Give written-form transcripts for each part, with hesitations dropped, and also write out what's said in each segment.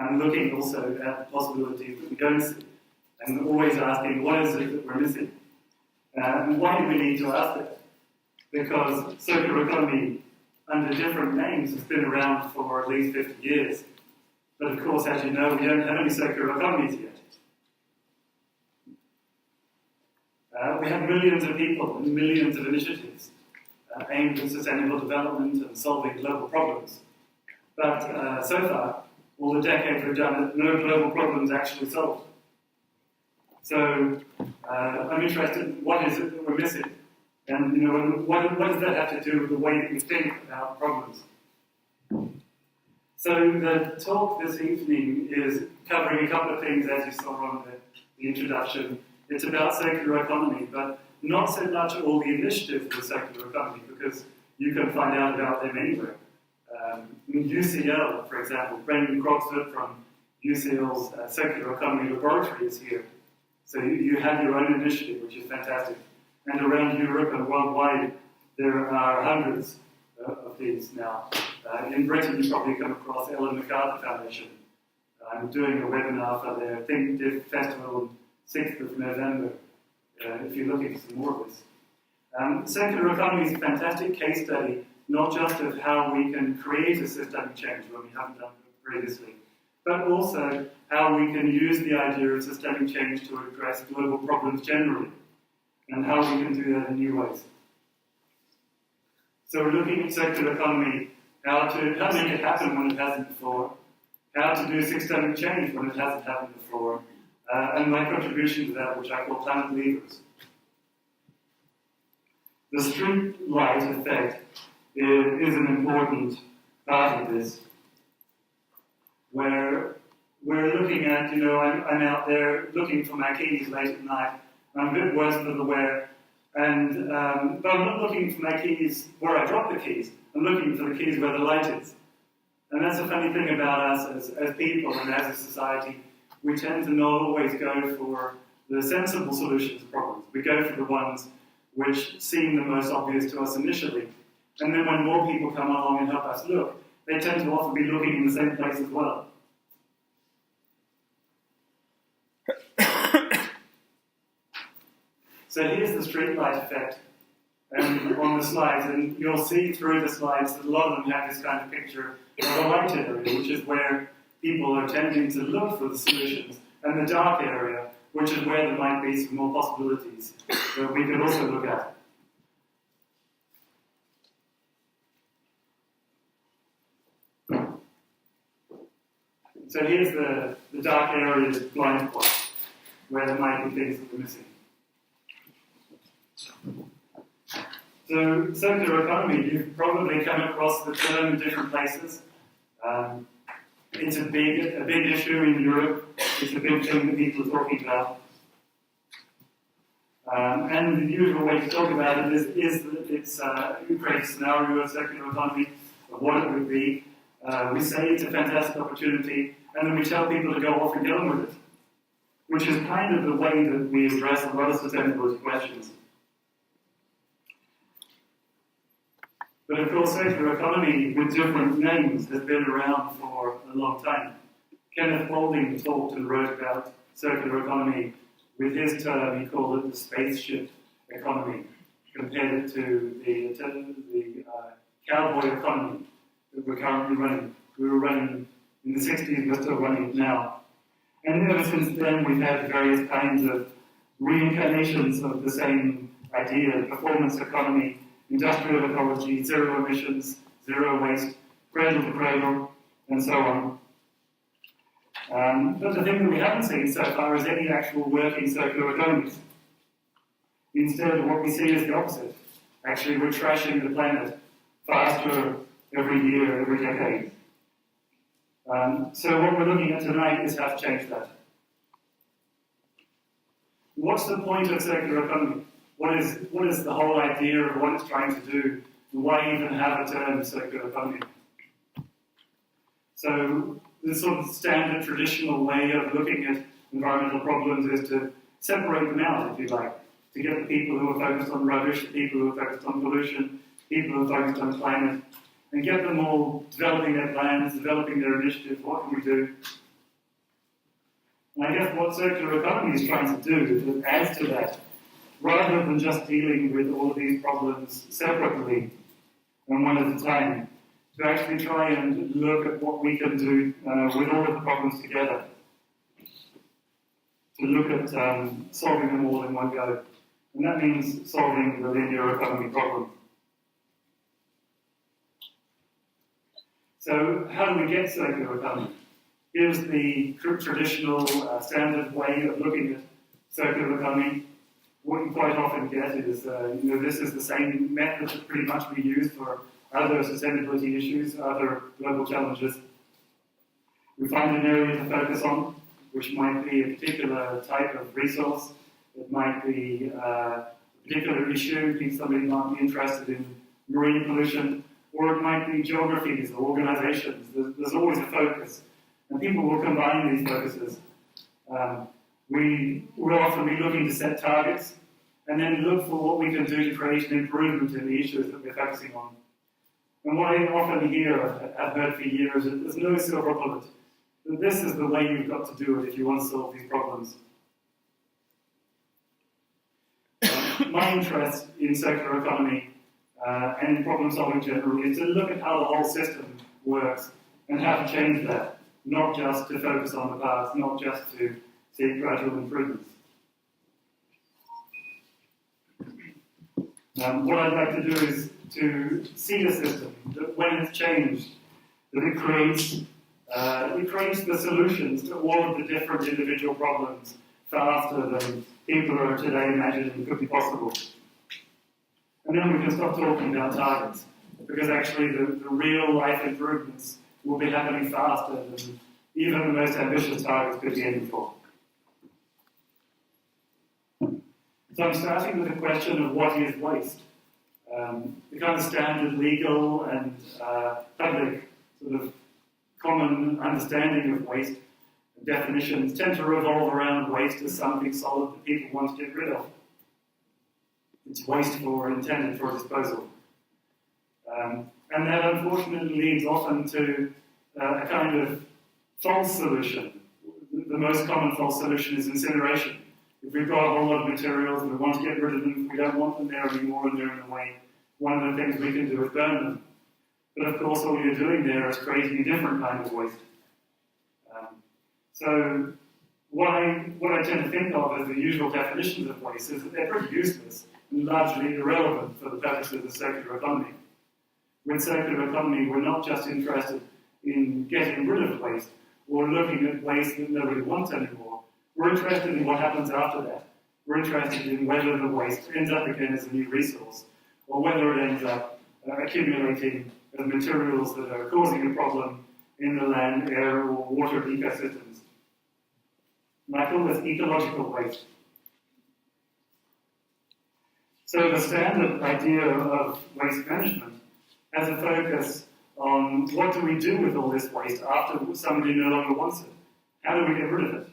and looking also at the possibilities that we don't see, and always asking, what is it that we're missing? And why do we need to ask that? Because circular economy, under different names, has been around for at least 50 years. But of course, as you know, we don't have any circular economies yet. We have millions of people and millions of initiatives aimed at sustainable development and solving global problems. But so far, all the decades we've done it, no global problems actually solved. So I'm interested in what is it that we're missing? And you know, what does that have to do with the way that we think about problems? So the talk this evening is covering a couple of things, as you saw on the introduction. It's about circular economy, but not so much all the initiatives of the circular economy, because you can find out about them anywhere. UCL, for example, Brendan Croxford from UCL's Circular Economy Laboratory is here. So you have your own initiative, which is fantastic. And around Europe and worldwide, there are hundreds of these now. In Britain, you probably come across Ellen MacArthur Foundation. I'm doing a webinar for their Think Diff Festival on 6th of November, if you're looking for some more of this. Circular economy is a fantastic case study, not just of how we can create a systemic change when we haven't done it previously, but also how we can use the idea of systemic change to address global problems generally, and how we can do that in new ways. So we're looking at circular economy, how to make it happen when it hasn't before, how to do systemic change when it hasn't happened before, and my contribution to that, which I call planet levers. The street light effect is an important part of this, where we're looking at, you know, I'm out there looking for my keys late at night. I'm a bit worse for the wear, and but I'm not looking for my keys where I drop the keys. I'm looking for the keys where the light is. And that's a funny thing about us as people and as a society. We tend to not always go for the sensible solutions to problems. We go for the ones which seem the most obvious to us initially. And then when more people come along and help us look, they tend to often be looking in the same place as well. So here's the streetlight effect on the slides, and you'll see through the slides that a lot of them have this kind of picture of a light area, which is where people are tending to look for the solutions, and the dark area, which is where there might be some more possibilities that we could also look at. So here's the dark area, the blind spot, where there might be things that we're missing. So circular economy, you've probably come across the term in different places. It's a big issue in Europe. It's a big thing that people are talking about. And the usual way to talk about it is that it's you create a scenario of circular economy, of what it would be. We say it's a fantastic opportunity, and then we tell people to go off and get on with it, which is kind of the way that we address a lot of sustainability questions. But of course, circular economy with different names has been around for a long time. Kenneth Boulding talked and wrote about circular economy with his term. He called it the spaceship economy, compared it to the cowboy economy that we're currently running. We were running in the 60s, we're still running it now. And ever since then, we've had various kinds of reincarnations of the same idea: performance economy, industrial ecology, zero emissions, zero waste, cradle to cradle, and so on. But the thing that we haven't seen so far is any actual working circular economies. Instead, what we see is the opposite. Actually, we're trashing the planet faster every year, every decade. So what we're looking at tonight is how to change that. What's the point of circular economy? What is the whole idea of what it's trying to do? Why even have a term circular economy? So the sort of standard traditional way of looking at environmental problems is to separate them out, if you like, to get the people who are focused on rubbish, the people who are focused on pollution, people who are focused on climate, and get them all developing their plans, developing their initiatives. What can we do? And I guess what circular economy is trying to do is to add to that, rather than just dealing with all of these problems separately and one at a time, to actually try and look at what we can do with all of the problems together. To look at solving them all in one go. And that means solving the linear economy problem. So how do we get circular economy? Here's the traditional standard way of looking at circular economy. What you quite often get is, this is the same method that pretty much we use for other sustainability issues, other global challenges. We find an area to focus on, which might be a particular type of resource. It might be a particular issue. Somebody might be interested in marine pollution, or it might be geographies or organizations. There's always a focus, and people will combine these focuses. We will often be looking to set targets, and then look for what we can do to create an improvement in the issues that we're focusing on. And what I often hear, I've heard for years, is there's no silver bullet. This is the way you've got to do it if you want to solve these problems. My interest in circular economy and in problem solving generally is to look at how the whole system works and how to change that, not just to focus on the past, not just to see gradual improvements. What I'd like to do is to see a system that when it's changed, that it creates the solutions to all of the different individual problems faster than people are today imagining could be possible. And then we can stop talking about targets, because actually the real life improvements will be happening faster than even the most ambitious targets could be aiming for. So I'm starting with the question of what is waste. The kind of standard legal and public sort of common understanding of waste and definitions tend to revolve around waste as something solid that people want to get rid of. It's wasteful or intended for disposal. And that unfortunately leads often to a kind of false solution. The most common false solution is incineration. If we've got a whole lot of materials and we want to get rid of them, we don't want them there anymore and they're in the way, one of the things we can do is burn them. But of course all you're doing there is creating a different kind of waste. So what I tend to think of as the usual definitions of waste is that they're pretty useless and largely irrelevant for the purpose of the circular economy. With circular economy, we're not just interested in getting rid of waste or looking at waste that nobody wants anymore. We're interested in what happens after that. We're interested in whether the waste ends up again as a new resource or whether it ends up accumulating as materials that are causing a problem in the land, air, or water ecosystems. And I call this ecological waste. So the standard idea of waste management has a focus on what do we do with all this waste after somebody no longer wants it? How do we get rid of it?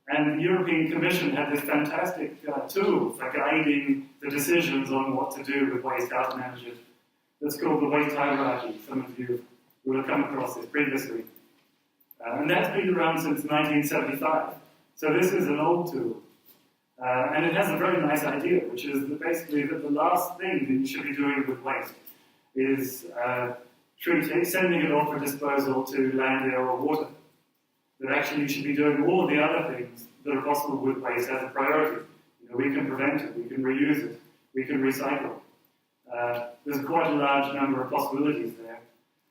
And the European Commission had this fantastic tool for guiding the decisions on what to do with waste, how to manage it. That's called the waste hierarchy. Some of you will have come across this previously. And that's been around since 1975. So this is an old tool. And it has a very nice idea, which is that basically that the last thing that you should be doing with waste is sending it off for disposal to land, air, or water. That actually you should be doing all of the other things that are possible with waste as a priority. We can prevent it, we can reuse it, we can recycle. There's quite a large number of possibilities there.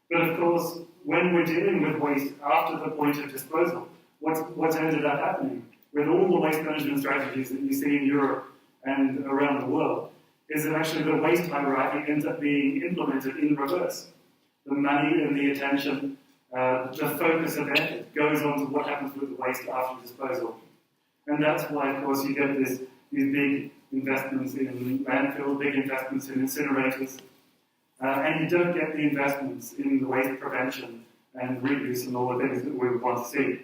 But of course, when we're dealing with waste after the point of disposal, what's ended up happening with all the waste management strategies that you see in Europe and around the world is that actually the waste hierarchy ends up being implemented in reverse. The money and the attention, the focus of effort goes on to what happens with the waste after disposal. And that's why, of course, you get these big investments in landfill, big investments in incinerators, and you don't get the investments in the waste prevention and reuse and all the things that we would want to see.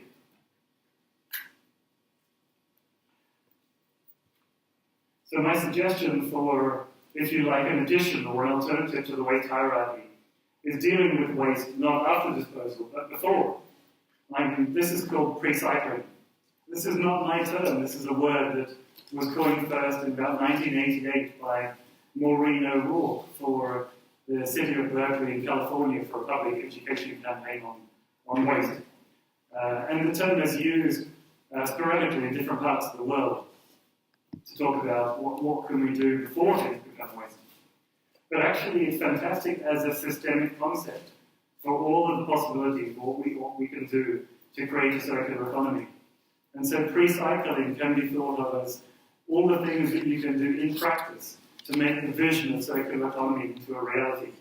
So my suggestion for, if you like, an addition or an alternative to the waste hierarchy is dealing with waste not after disposal, but before. This is called pre-cycling. This is not my term. This is a word that was coined first in about 1988 by Maureen O'Rourke for the city of Berkeley in California for a public education campaign on waste. And the term is used sporadically in different parts of the world to talk about what can we do before things become waste. But actually it's fantastic as a systemic concept for all of the possibilities, what we can do to create a circular economy. And so pre-cycling can be thought of as all the things that you can do in practice to make the vision of circular economy into a reality.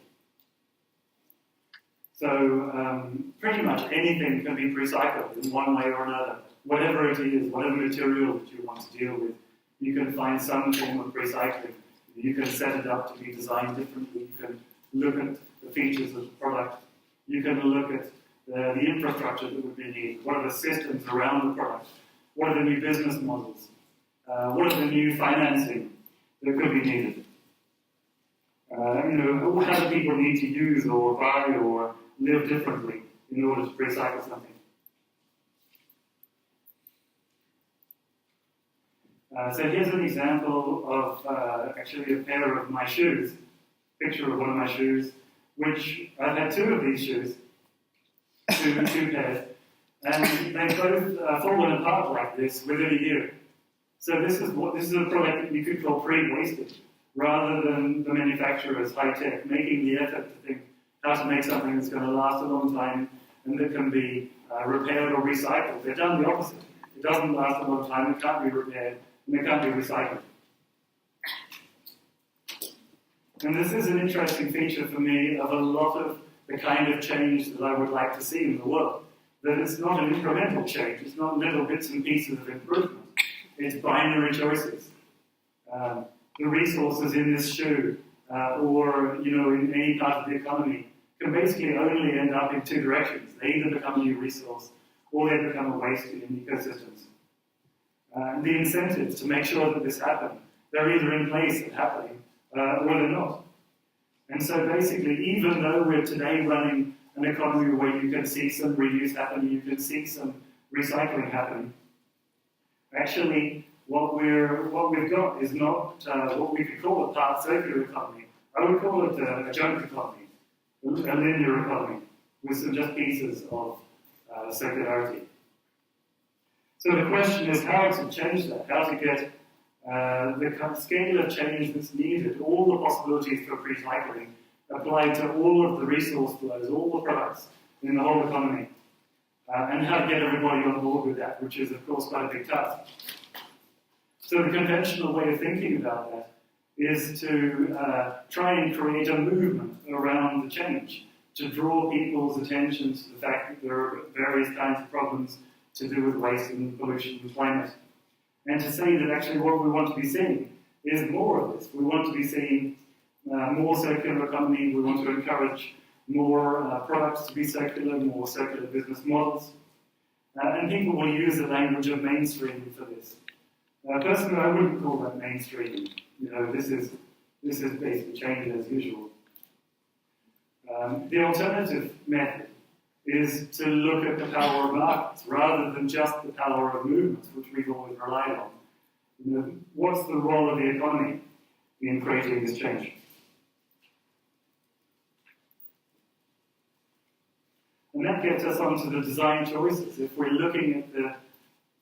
So pretty much anything can be pre-cycled in one way or another. Whatever it is, whatever material that you want to deal with, you can find some form of pre-cycling. You can set it up to be designed differently. You can look at the features of the product. You can look at the infrastructure that would be needed. What are the systems around the product? What are the new business models? What are the new financing that could be needed? How do people need to use or buy or live differently in order to recycle something? So here's an example of actually a pair of my shoes, picture of one of my shoes, which I've had two of these shoes, two pairs, and they've both fallen apart like this within a year. So this is a product that you could call pre-wasted, rather than the manufacturer's high-tech, making the effort to think how to make something that's going to last a long time and that can be repaired or recycled. They've done the opposite. It doesn't last a long time, it can't be repaired, and it can't be recycled. And this is an interesting feature for me of a lot of the kind of change that I would like to see in the world. That it's not an incremental change, it's not little bits and pieces of improvement, it's binary choices. The resources in this shoe, or in any part of the economy, can basically only end up in two directions. They either become a new resource, or they become a waste in ecosystems. The incentives to make sure that this happens, they're either in place and happening, or they're not. And so basically, even though we're today running an economy where you can see some reuse happening, you can see some recycling happening, actually, what we've got is not what we could call a part circular economy. I would call it a junk economy, a linear economy, with some just pieces of circularity. So the question is how to change that, how to get the kind of scale of change that's needed, all the possibilities for recycling applied to all of the resource flows, all the products in the whole economy, and how to get everybody on board with that, which is, of course, quite a big task. So the conventional way of thinking about that is to try and create a movement around the change, to draw people's attention to the fact that there are various kinds of problems to do with waste and pollution and climate. And to say that actually what we want to be seeing is more of this. We want to be seeing more circular economy. We want to encourage more products to be circular, more circular business models. And people will use the language of mainstreaming for this. Personally, I wouldn't call that mainstreaming. This is basically change as usual. The alternative method is to look at the power of markets rather than just the power of movements, which we've always relied on. What's the role of the economy in creating this change? And that gets us onto the design choices. If we're looking at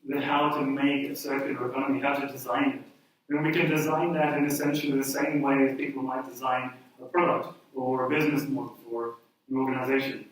the how to make a circular economy, how to design it, then we can design that in essentially the same way as people might design a product or a business model for an organization.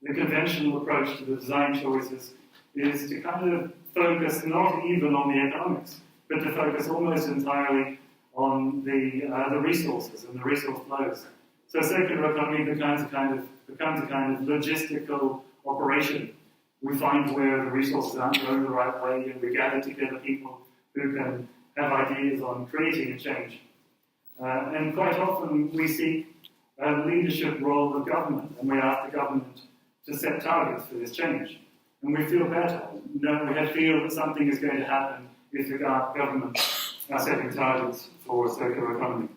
The conventional approach to the design choices is to kind of focus not even on the economics, but to focus almost entirely on the resources and the resource flows. So circular economy becomes a kind of logistical operation. We find where the resources aren't going the right way, and we gather together people who can have ideas on creating a change. And quite often we seek a leadership role of government, and we ask the government to set targets for this change. And we feel better. We feel that something is going to happen if the government are setting targets for a circular economy.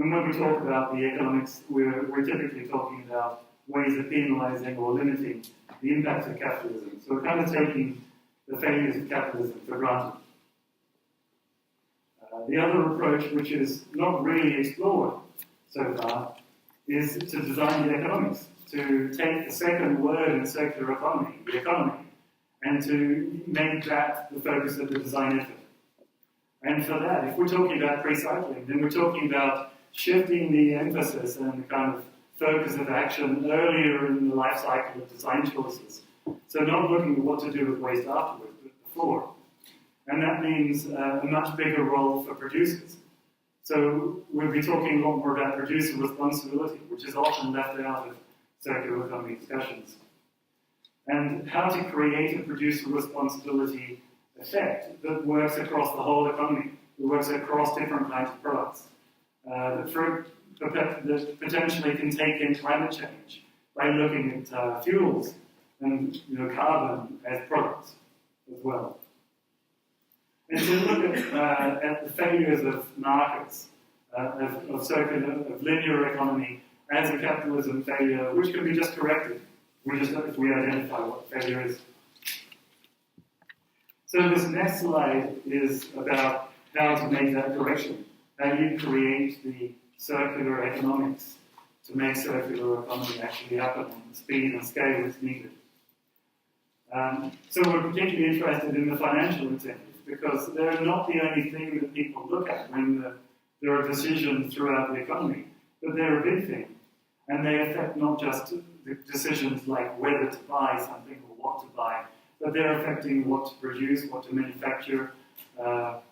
And when we talk about the economics, we're typically talking about ways of penalizing or limiting the impact of capitalism. So we're kind of taking the failures of capitalism for granted. The other approach, which is not really explored so far, is to design the economics, to take the second word in circular economy, the economy, and to make that the focus of the design effort. And for that, if we're talking about recycling, then we're talking about shifting the emphasis and the kind of focus of action earlier in the life cycle of design choices. So not looking at what to do with waste afterwards, but before. And that means a much bigger role for producers. So we'll be talking a lot more about producer responsibility, which is often left out of circular economy discussions. And how to create a producer responsibility effect that works across the whole economy, that works across different kinds of products, that potentially can take in climate change by looking at fuels and carbon as products as well. And to look at the failures of markets, of linear economy as a capitalism failure, which can be just corrected if we identify what failure is. So this next slide is about how to make that correction, how you create the circular economics to make circular economy actually happen on the speed and scale that's needed. So we're particularly interested in the financial incentives because they're not the only thing that people look at when there are decisions throughout the economy, but they're a big thing. And they affect not just the decisions like whether to buy something or what to buy, but they're affecting what to produce, what to manufacture,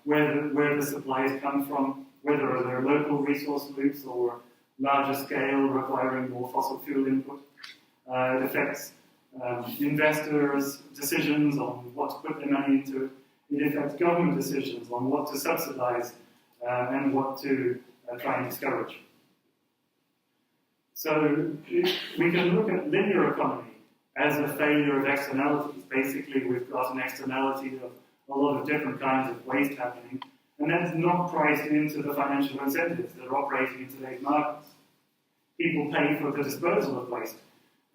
where the supplies come from, whether they're local resource loops or larger scale requiring more fossil fuel input. It affects investors' decisions on what to put their money into. It affects government decisions on what to subsidize and what to try and discourage. So we can look at linear economy as a failure of externalities. Basically, we've got an externality of a lot of different kinds of waste happening, and that's not priced into the financial incentives that are operating in today's markets. People pay for the disposal of waste,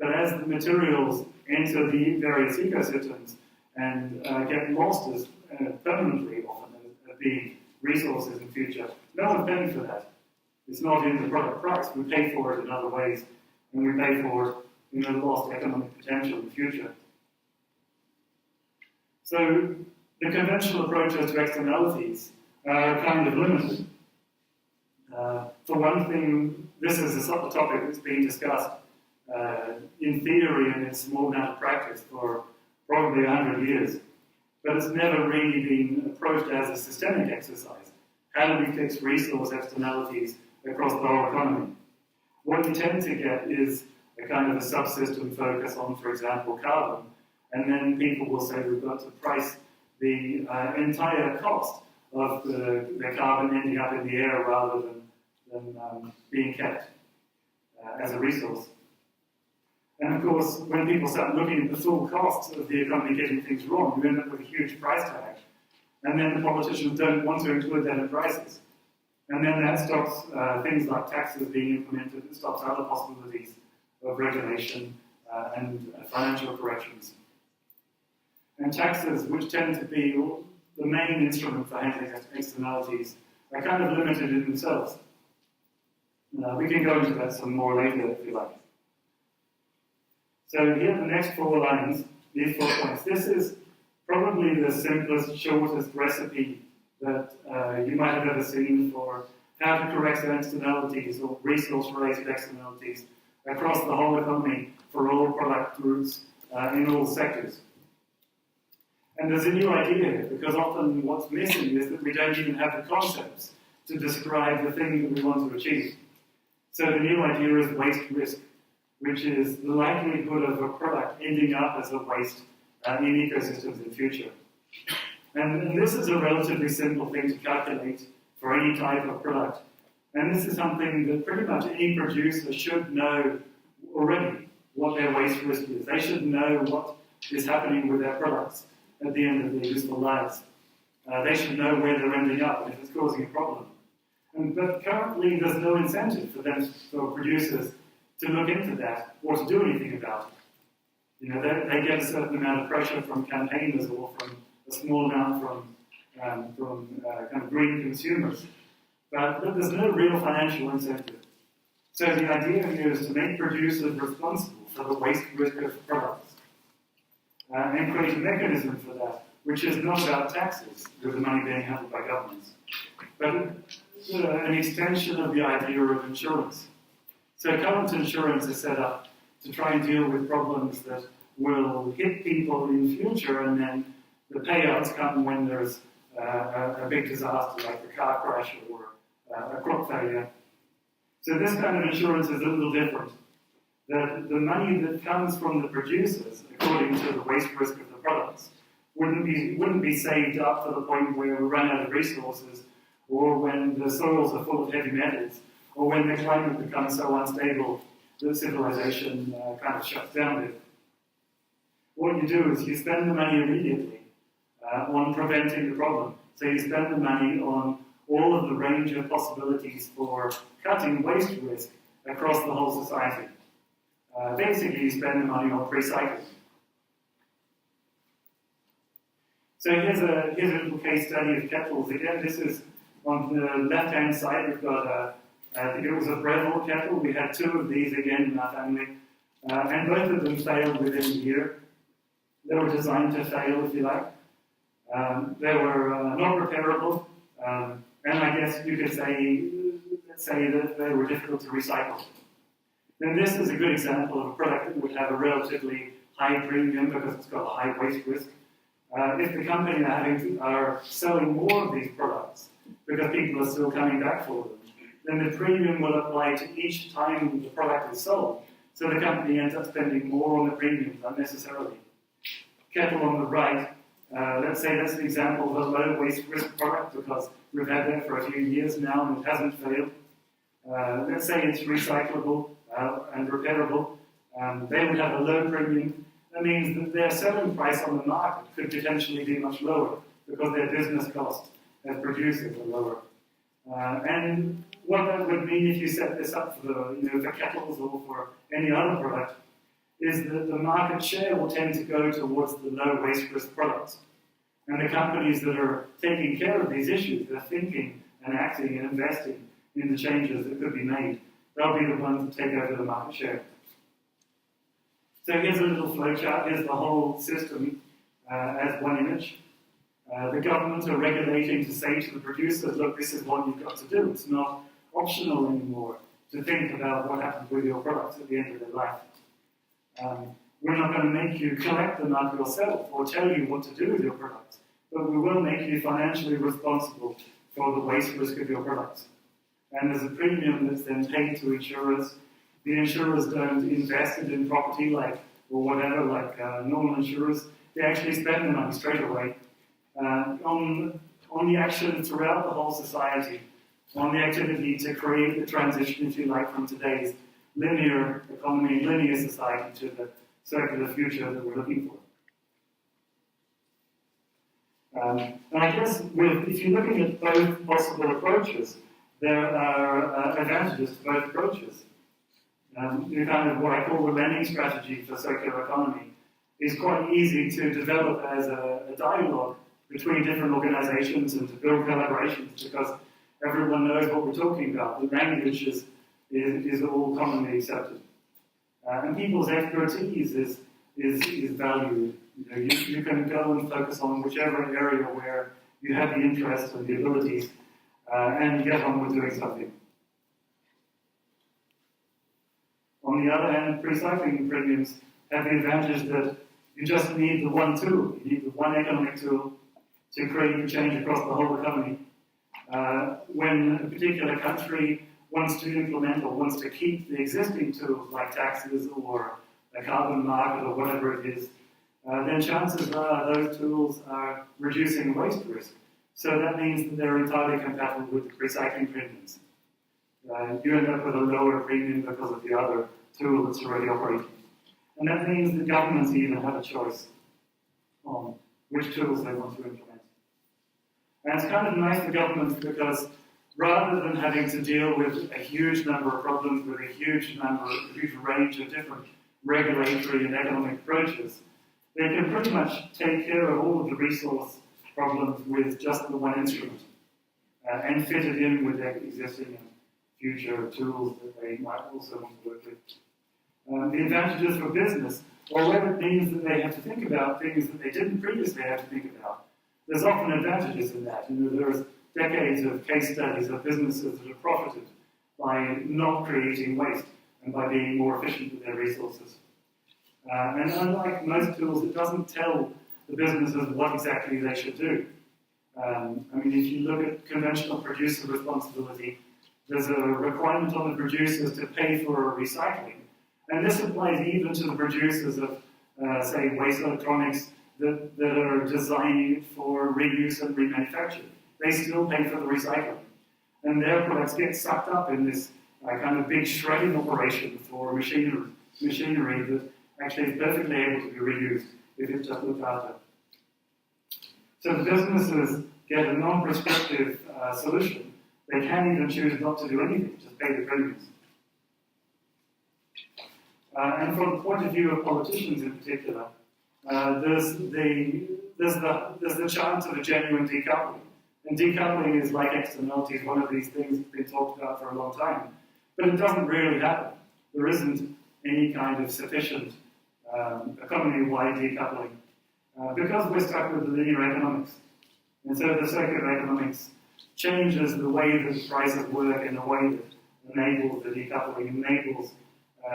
but as the materials enter the various ecosystems and get lost as permanently often as being resources in future, no one's paying for that. It's not in the product price. We pay for it in other ways, and we pay for it in the lost economic potential in the future. So the conventional approaches to externalities are kind of limited. For one thing, this is a topic that's been discussed in theory and in small amount of practice for probably 100 years, but it's never really been approached as a systemic exercise. How do we fix resource externalities across the whole economy? What you tend to get is a kind of a subsystem focus on, for example, carbon, and then people will say we've got to price the entire cost of the carbon ending up in the air rather than being kept as a resource. And of course, when people start looking at the full costs of the economy getting things wrong, you end up with a huge price tag. And then the politicians don't want to include that in prices. And then that stops things like taxes being implemented, it stops other possibilities of regulation and financial corrections. And taxes, which tend to be the main instrument for handling externalities, are kind of limited in themselves. We can go into that some more later if you like. So here are the next 4 lines, these 4 points. This is probably the simplest, shortest recipe that you might have ever seen for how to correct externalities or resource-related externalities across the whole economy for all product groups in all sectors. And there's a new idea here, because often what's missing is that we don't even have the concepts to describe the thing that we want to achieve. So the new idea is waste risk, which is the likelihood of a product ending up as a waste in ecosystems in future. And this is a relatively simple thing to calculate for any type of product. And this is something that pretty much any producer should know already, what their waste risk is. They should know what is happening with their products at the end of their useful lives. They should know where they're ending up and if it's causing a problem. But currently there's no incentive for producers to look into that or to do anything about it. They get a certain amount of pressure from campaigners or from a small amount from kind of green consumers. But there's no real financial incentive. So the idea here is to make producers responsible for the waste risk of products and create a mechanism for that, which is not about taxes, with the money being handled by governments, but an extension of the idea of insurance. So current insurance is set up to try and deal with problems that will hit people in the future, and then the payouts come when there's a big disaster like a car crash or a crop failure. So this kind of insurance is a little different. The money that comes from the producers, according to the waste risk of the products, wouldn't be saved up to the point where we run out of resources, or when the soils are full of heavy metals, or when the climate becomes so unstable that civilization kind of shuts down. What you do is you spend the money immediately on preventing the problem. So you spend the money on all of the range of possibilities for cutting waste risk across the whole society. Basically, you spend the money on recycling. So here's a little case study of kettles. Again, this is on the left-hand side. We've got I think it was a Breville kettle. We had two of these again in our family, and both of them failed within a year. They were designed to fail, if you like. They were not repairable, and I guess you could say that they were difficult to recycle. Then this is a good example of a product that would have a relatively high premium because it's got a high waste risk. If the company are selling more of these products because people are still coming back for them, then the premium will apply to each time the product is sold. So the company ends up spending more on the premiums unnecessarily. Kettle on the right, let's say that's an example of a low waste risk product because we've had that for a few years now and it hasn't failed. Let's say it's recyclable and repairable. They would have a low premium. That means that their selling price on the market could potentially be much lower because their business costs as producers are lower. And what that would mean if you set this up for for kettles or for any other product is that the market share will tend to go towards the low waste risk products. And the companies that are taking care of these issues, they're thinking and acting and investing in the changes that could be made, they'll be the ones that take over the market share. So here's a little flowchart. Here's the whole system as one image. The governments are regulating to say to the producers, look, this is what you've got to do. It's not optional anymore to think about what happens with your products at the end of their life. We're not going to make you collect them up yourself or tell you what to do with your products, but we will make you financially responsible for the waste risk of your products. And there's a premium that's then paid to insurers. The insurers don't invest it in property or whatever, like normal insurers. They actually spend the money straight away on the action throughout the whole society, on the activity to create the transition, if you like, from today's linear economy, linear society to the circular future that we're looking for. And I guess if you're looking at both possible approaches, there are advantages to both approaches. Kind of what I call the lending strategy for circular economy is quite easy to develop as a dialogue between different organizations and to build collaborations because everyone knows what we're talking about. The language is all commonly accepted. And people's expertise is valued. You can go and focus on whichever area where you have the interest and the abilities and get on with doing something. On the other hand, recycling premiums have the advantage that you just need the one tool. You need the one economic tool to create the change across the whole economy. When a particular country wants to implement or wants to keep the existing tools like taxes or a carbon market or whatever it is, then chances are those tools are reducing waste risk. So that means that they're entirely compatible with recycling premiums. You end up with a lower premium because of the other tool that's already operating. And that means that governments even have a choice on which tools they want to implement. And it's kind of nice for governments because rather than having to deal with a huge number of problems with a huge range of different regulatory and economic approaches, they can pretty much take care of all of the resource problems with just the one instrument and fit it in with their existing and future tools that they might also want to work with. The advantages for business, or whether it means that they have to think about things that they didn't previously have to think about. There's often advantages in that. There's decades of case studies of businesses that have profited by not creating waste and by being more efficient with their resources. And unlike most tools, it doesn't tell the businesses what exactly they should do. If you look at conventional producer responsibility, there's a requirement on the producers to pay for recycling. And this applies even to the producers of, say, waste electronics that are designed for reuse and remanufacture. They still pay for the recycling. And their products get sucked up in this kind of big shredding operation for machinery that actually is perfectly able to be reused if it's just looked after. So the businesses get a non-prescriptive solution. They can even choose not to do anything, just pay the premiums. And from the point of view of politicians in particular, there's the chance of a genuine decoupling. And decoupling is like externalities, one of these things that's been talked about for a long time. But it doesn't really happen. There isn't any kind of sufficient economy-wide decoupling because we're stuck with the linear economics. And so the circular economics changes the way that prices work in a way that enables the decoupling, enables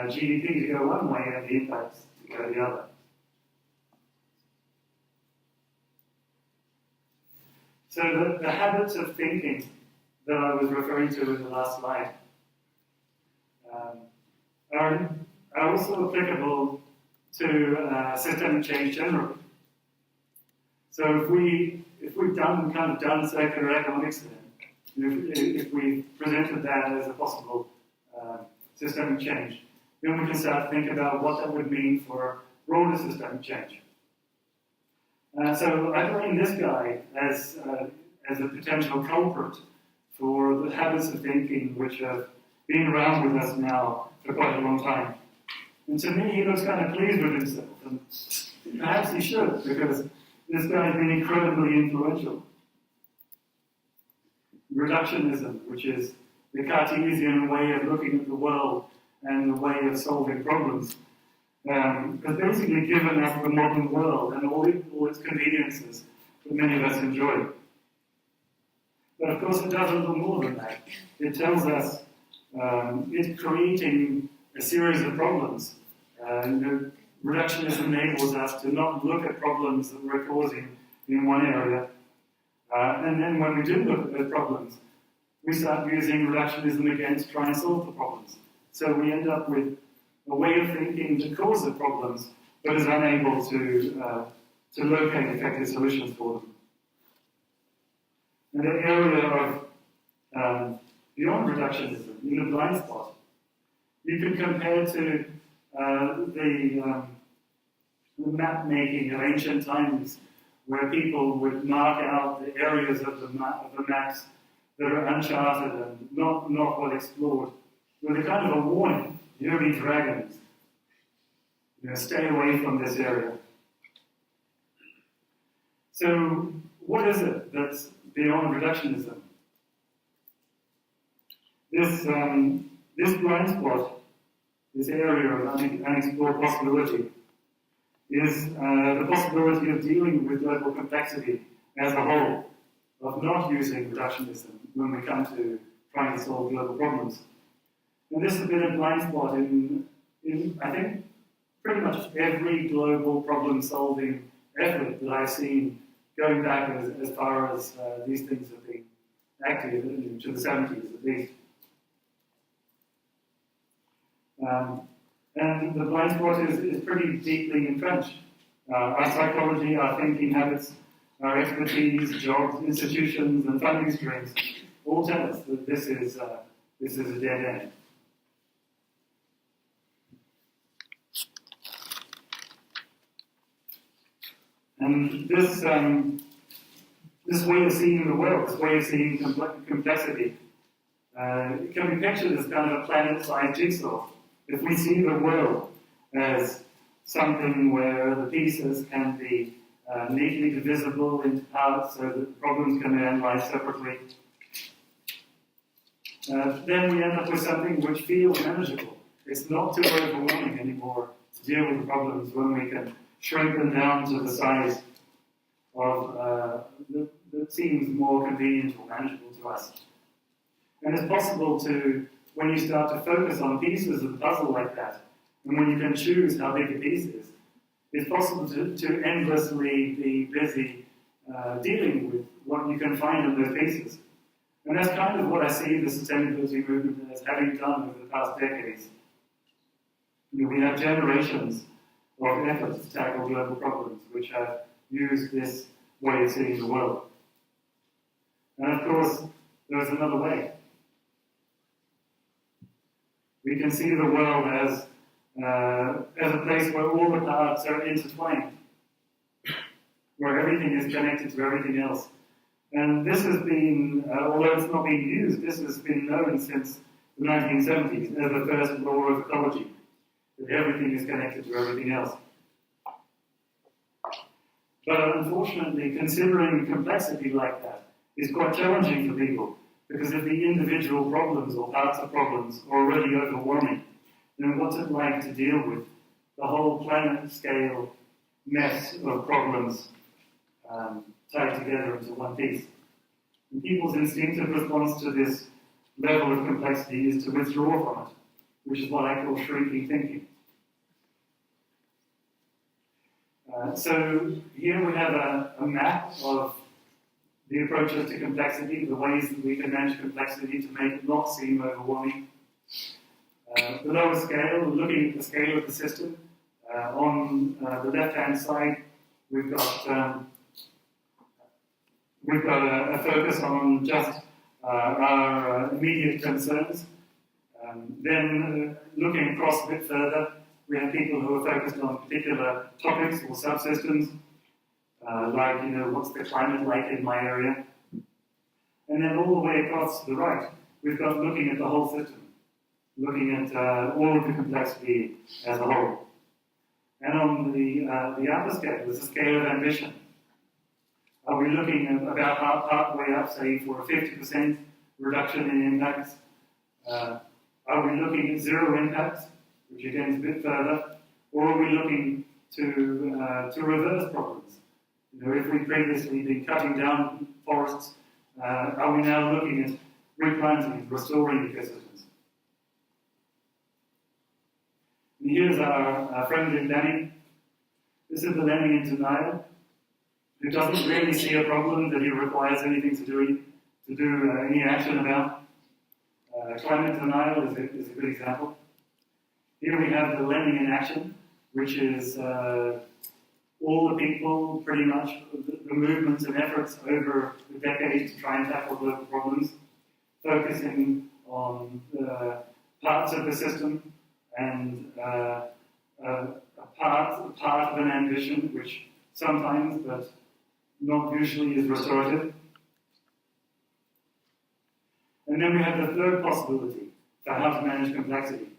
GDP to go one way and the impacts to go the other. So the habits of thinking that I was referring to in the last slide are also applicable to systemic change generally. So if we've done circular economics then, if we presented that as a possible systemic change, then we can start to think about what that would mean for broader systemic change. So I blame this guy as a potential culprit for the habits of thinking which have been around with us now for quite a long time. And to me, he looks kind of pleased with himself, and perhaps he should, because this guy has been incredibly influential. Reductionism, which is the Cartesian way of looking at the world and the way of solving problems, has basically given us the modern world and all its conveniences that many of us enjoy. But of course, it does a little more than that. It tells us it's creating a series of problems. Reductionism enables us to not look at problems that we're causing in one area. And then when we do look at those problems, we start using reductionism again to try and solve the problems. So we end up with a way of thinking that causes the problems, but is unable to locate effective solutions for them. And the area of beyond reductionism, in the blind spot, you can compare to the map making of ancient times, where people would mark out the areas of the maps that are uncharted and not well explored, with a kind of a warning: "Here be dragons. Stay away from this area." So, what is it that's beyond reductionism? This blind spot, this area of unexplored possibility, is the possibility of dealing with global complexity as a whole, of not using reductionism when we come to trying to solve global problems. And this has been a blind spot in I think, pretty much every global problem-solving effort that I've seen going back as far as these things have been active, to the 70s at least. And the blind spot is pretty deeply entrenched. Our psychology, our thinking habits, our expertise, jobs, institutions, and funding streams all tell us that this is a dead end. And this way of seeing the world, this way of seeing complexity, It can be pictured as kind of a planet-sized jigsaw. If we see the world as something where the pieces can be neatly divisible into parts so that the problems can be analysed separately, then we end up with something which feels manageable. It's not too overwhelming anymore to deal with the problems when we can shrink them down to the size of that seems more convenient or manageable to us. And it's possible to, when you start to focus on pieces of the puzzle like that, and when you can choose how big a piece is, it's possible to endlessly be busy dealing with what you can find in those pieces. And that's kind of what I see the sustainability movement as having done over the past decades. You know, we have generations of efforts to tackle global problems which have used this way of seeing the world. And of course, there's another way. We can see the world as a place where all the parts are intertwined, where everything is connected to everything else. And this has been, although it's not being used, this has been known since the 1970s as the first law of ecology, that everything is connected to everything else. But unfortunately, considering complexity like that is quite challenging for people, because if the individual problems or parts of problems are already overwhelming, then what's it like to deal with the whole planet-scale mess of problems tied together into one piece? And people's instinctive response to this level of complexity is to withdraw from it, which is what I call shrinking thinking. So here we have a map of the approaches to complexity, the ways that we can manage complexity to make it not seem overwhelming. Below a scale, looking at the scale of the system, on the left-hand side, we've got a focus on just our immediate concerns. Then looking across a bit further, we have people who are focused on particular topics or subsystems, like, what's the climate like in my area? And then all the way across to the right, we've got looking at the whole system, looking at all of the complexity as a whole. And on the upper scale, there's a scale of ambition. Are we looking at about partway up, say, for a 50% reduction in impacts? Are we looking at zero impacts, which again is a bit further? Or are we looking to reverse problems? If we've previously been cutting down forests, are we now looking at replanting, restoring ecosystems? And here's our friendly lemming. This is the lemming in denial, who doesn't really see a problem that he requires anything to do any action about. Climate denial is a good example. Here we have the lemming in action, which is all the people, pretty much, the movements and efforts over the decades to try and tackle global problems, focusing on parts of the system and a part of an ambition, which sometimes, but not usually, is restorative. And then we have the third possibility for how to manage complexity,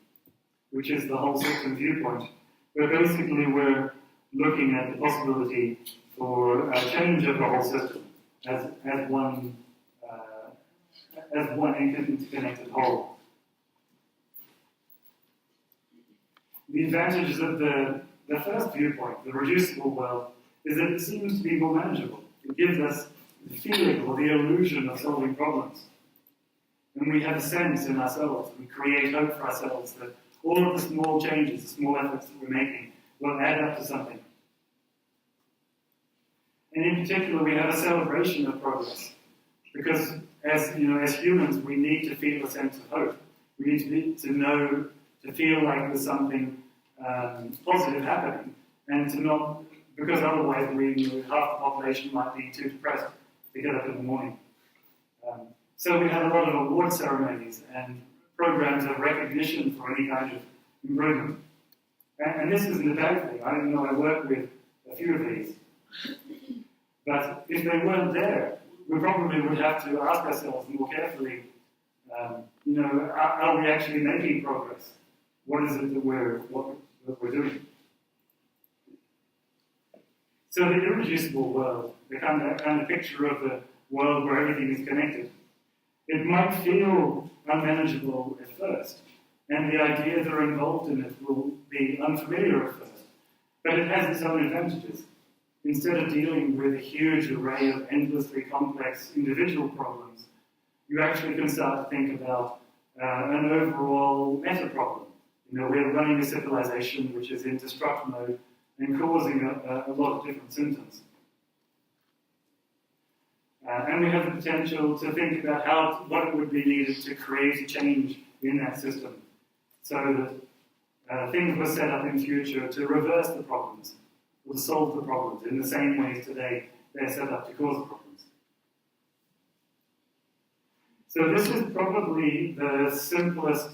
which is the whole system viewpoint, where basically we're looking at the possibility for a change of the whole system as one interconnected whole. The advantages of the first viewpoint, the reducible world, is that it seems to be more manageable. It gives us the feeling or the illusion of solving problems. And we have a sense in ourselves, we create hope for ourselves that all of the small changes, the small efforts that we're making, will add up to something. And in particular, we have a celebration of progress. Because as humans, we need to feel a sense of hope. We need to feel like there's something positive happening, and to not, because otherwise half the population might be too depressed to get up in the morning. So we have a lot of award ceremonies and programs of recognition for any kind of improvement. And this isn't a bad thing. I work with a few of these. But if they weren't there, we probably would have to ask ourselves more carefully Are we actually making progress? What is it that we're doing? So the irreducible world, the kind of picture of the world where everything is connected, it might feel unmanageable at first, and the ideas that are involved in it will be unfamiliar at first, but it has its own advantages. Instead of dealing with a huge array of endlessly complex individual problems, you actually can start to think about an overall meta problem. We're running a civilization which is in destruct mode and causing a lot of different symptoms. And we have the potential to think about what it would be needed to create a change in that system so that things were set up in future to reverse the problems or to solve the problems in the same ways today they're set up to cause problems. So this is probably the simplest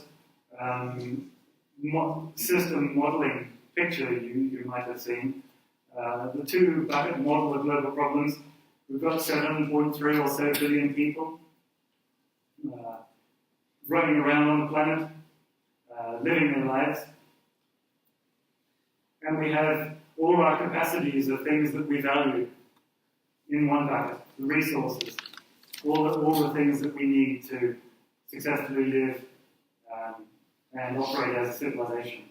system modeling picture you might have seen. The two-bucket model of global problems. We've got 7.3 or so billion people running around on the planet, living their lives. And we have all our capacities of things that we value in one bucket, the resources, all the things that we need to successfully live and operate as a civilization.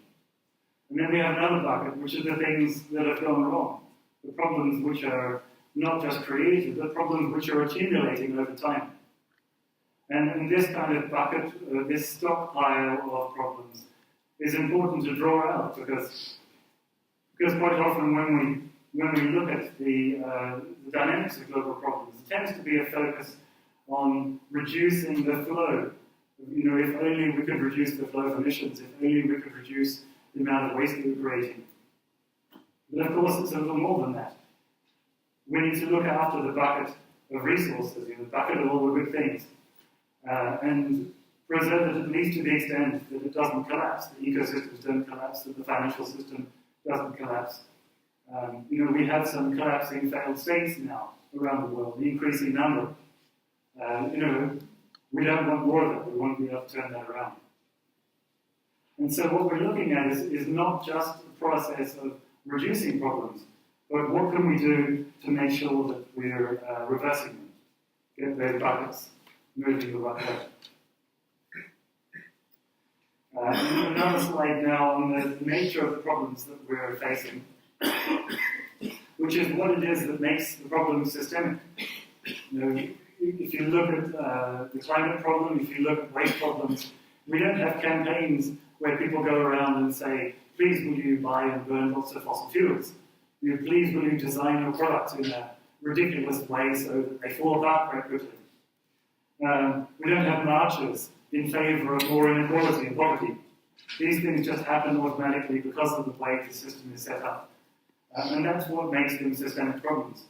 And then we have another bucket, which are the things that have gone wrong, the problems which are not just created, but problems which are accumulating over time. And this kind of bucket, this stockpile of problems, is important to draw out because quite often when we look at the dynamics of global problems, it tends to be a focus on reducing the flow. If only we could reduce the flow of emissions, if only we could reduce the amount of waste that we're creating. But of course, it's a little more than that. We need to look after the bucket of resources, the bucket of all the good things, and preserve it at least to the extent that it doesn't collapse, the ecosystems don't collapse, that the financial system doesn't collapse. We have some collapsing failed states now around the world, the increasing number. We don't want more of it, we want to be able to turn that around. And so what we're looking at is not just the process of reducing problems, but what can we do to make sure that we're reversing them, get those buckets moving the right way. Another slide now on the nature of the problems that we're facing, which is what it is that makes the problem systemic. If you look at the climate problem, if you look at waste problems, we don't have campaigns where people go around and say, please will you buy and burn lots of fossil fuels? Please will you design your products in a ridiculous way so that they fall apart very quickly? We don't have marches in favour of more inequality and poverty. These things just happen automatically because of the way the system is set up. And that's what makes them systemic problems.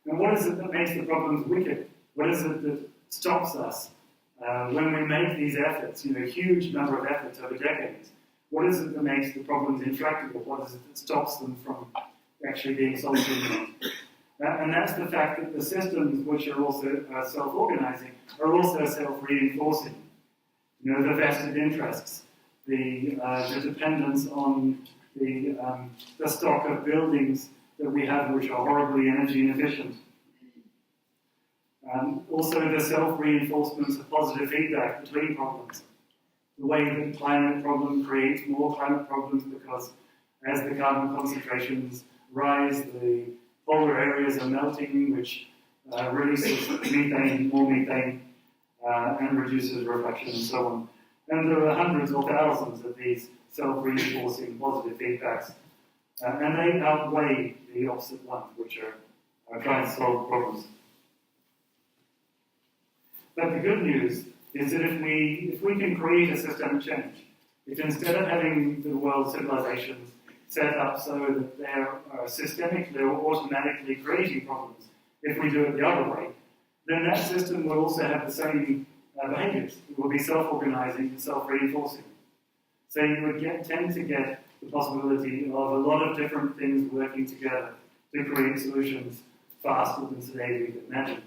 And what is it that makes the problems wicked? What is it that stops us when we make these efforts, a huge number of efforts over decades? What is it that makes the problems intractable? What is it that stops them from actually being solved in the end? And that's the fact that the systems which are also self-organizing are also self-reinforcing. The vested interests, the dependence on the stock of buildings that we have which are horribly energy inefficient. Also the self-reinforcements of positive feedback between problems. The way that the climate problem creates more climate problems because as the carbon concentrations rise, the polar areas are melting, which releases methane, more methane, and reduces reflection and so on. And there are hundreds or thousands of these self-reinforcing positive feedbacks. And they outweigh the opposite ones, which are trying to solve problems. But the good news is that if we can create a systemic change, if instead of having the world civilizations set up so that they're systemically or automatically creating problems, if we do it the other way, then that system will also have the same behaviors. It will be self-organizing and self-reinforcing. So you would tend to get the possibility of a lot of different things working together to create solutions faster than today we can imagine.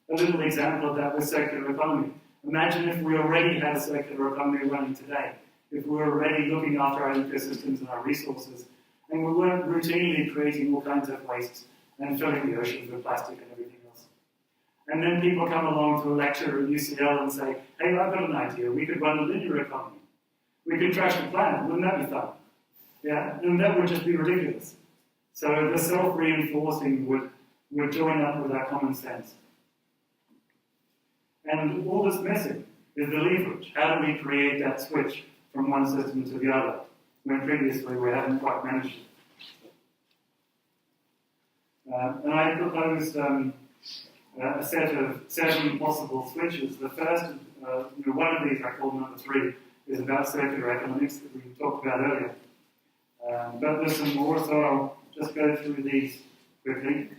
a little example of that with circular economy. Imagine if we already had a circular economy running today, if we were already looking after our ecosystems and our resources, and we weren't routinely creating all kinds of wastes and filling the oceans with plastic and everything else. And then people come along to a lecture at UCL and say, hey, I've got an idea, we could run a linear economy. We could trash the planet, wouldn't that be fun? Yeah, and that would just be ridiculous. So the self-reinforcing would join up with our common sense. And all that's missing is the leverage. How do we create that switch from one system to the other, when previously we haven't quite managed it? And I proposed a set of 7 possible switches. The first, one of these I called number 3, is about circular economics that we talked about earlier. But there's some more, so I'll just go through these quickly.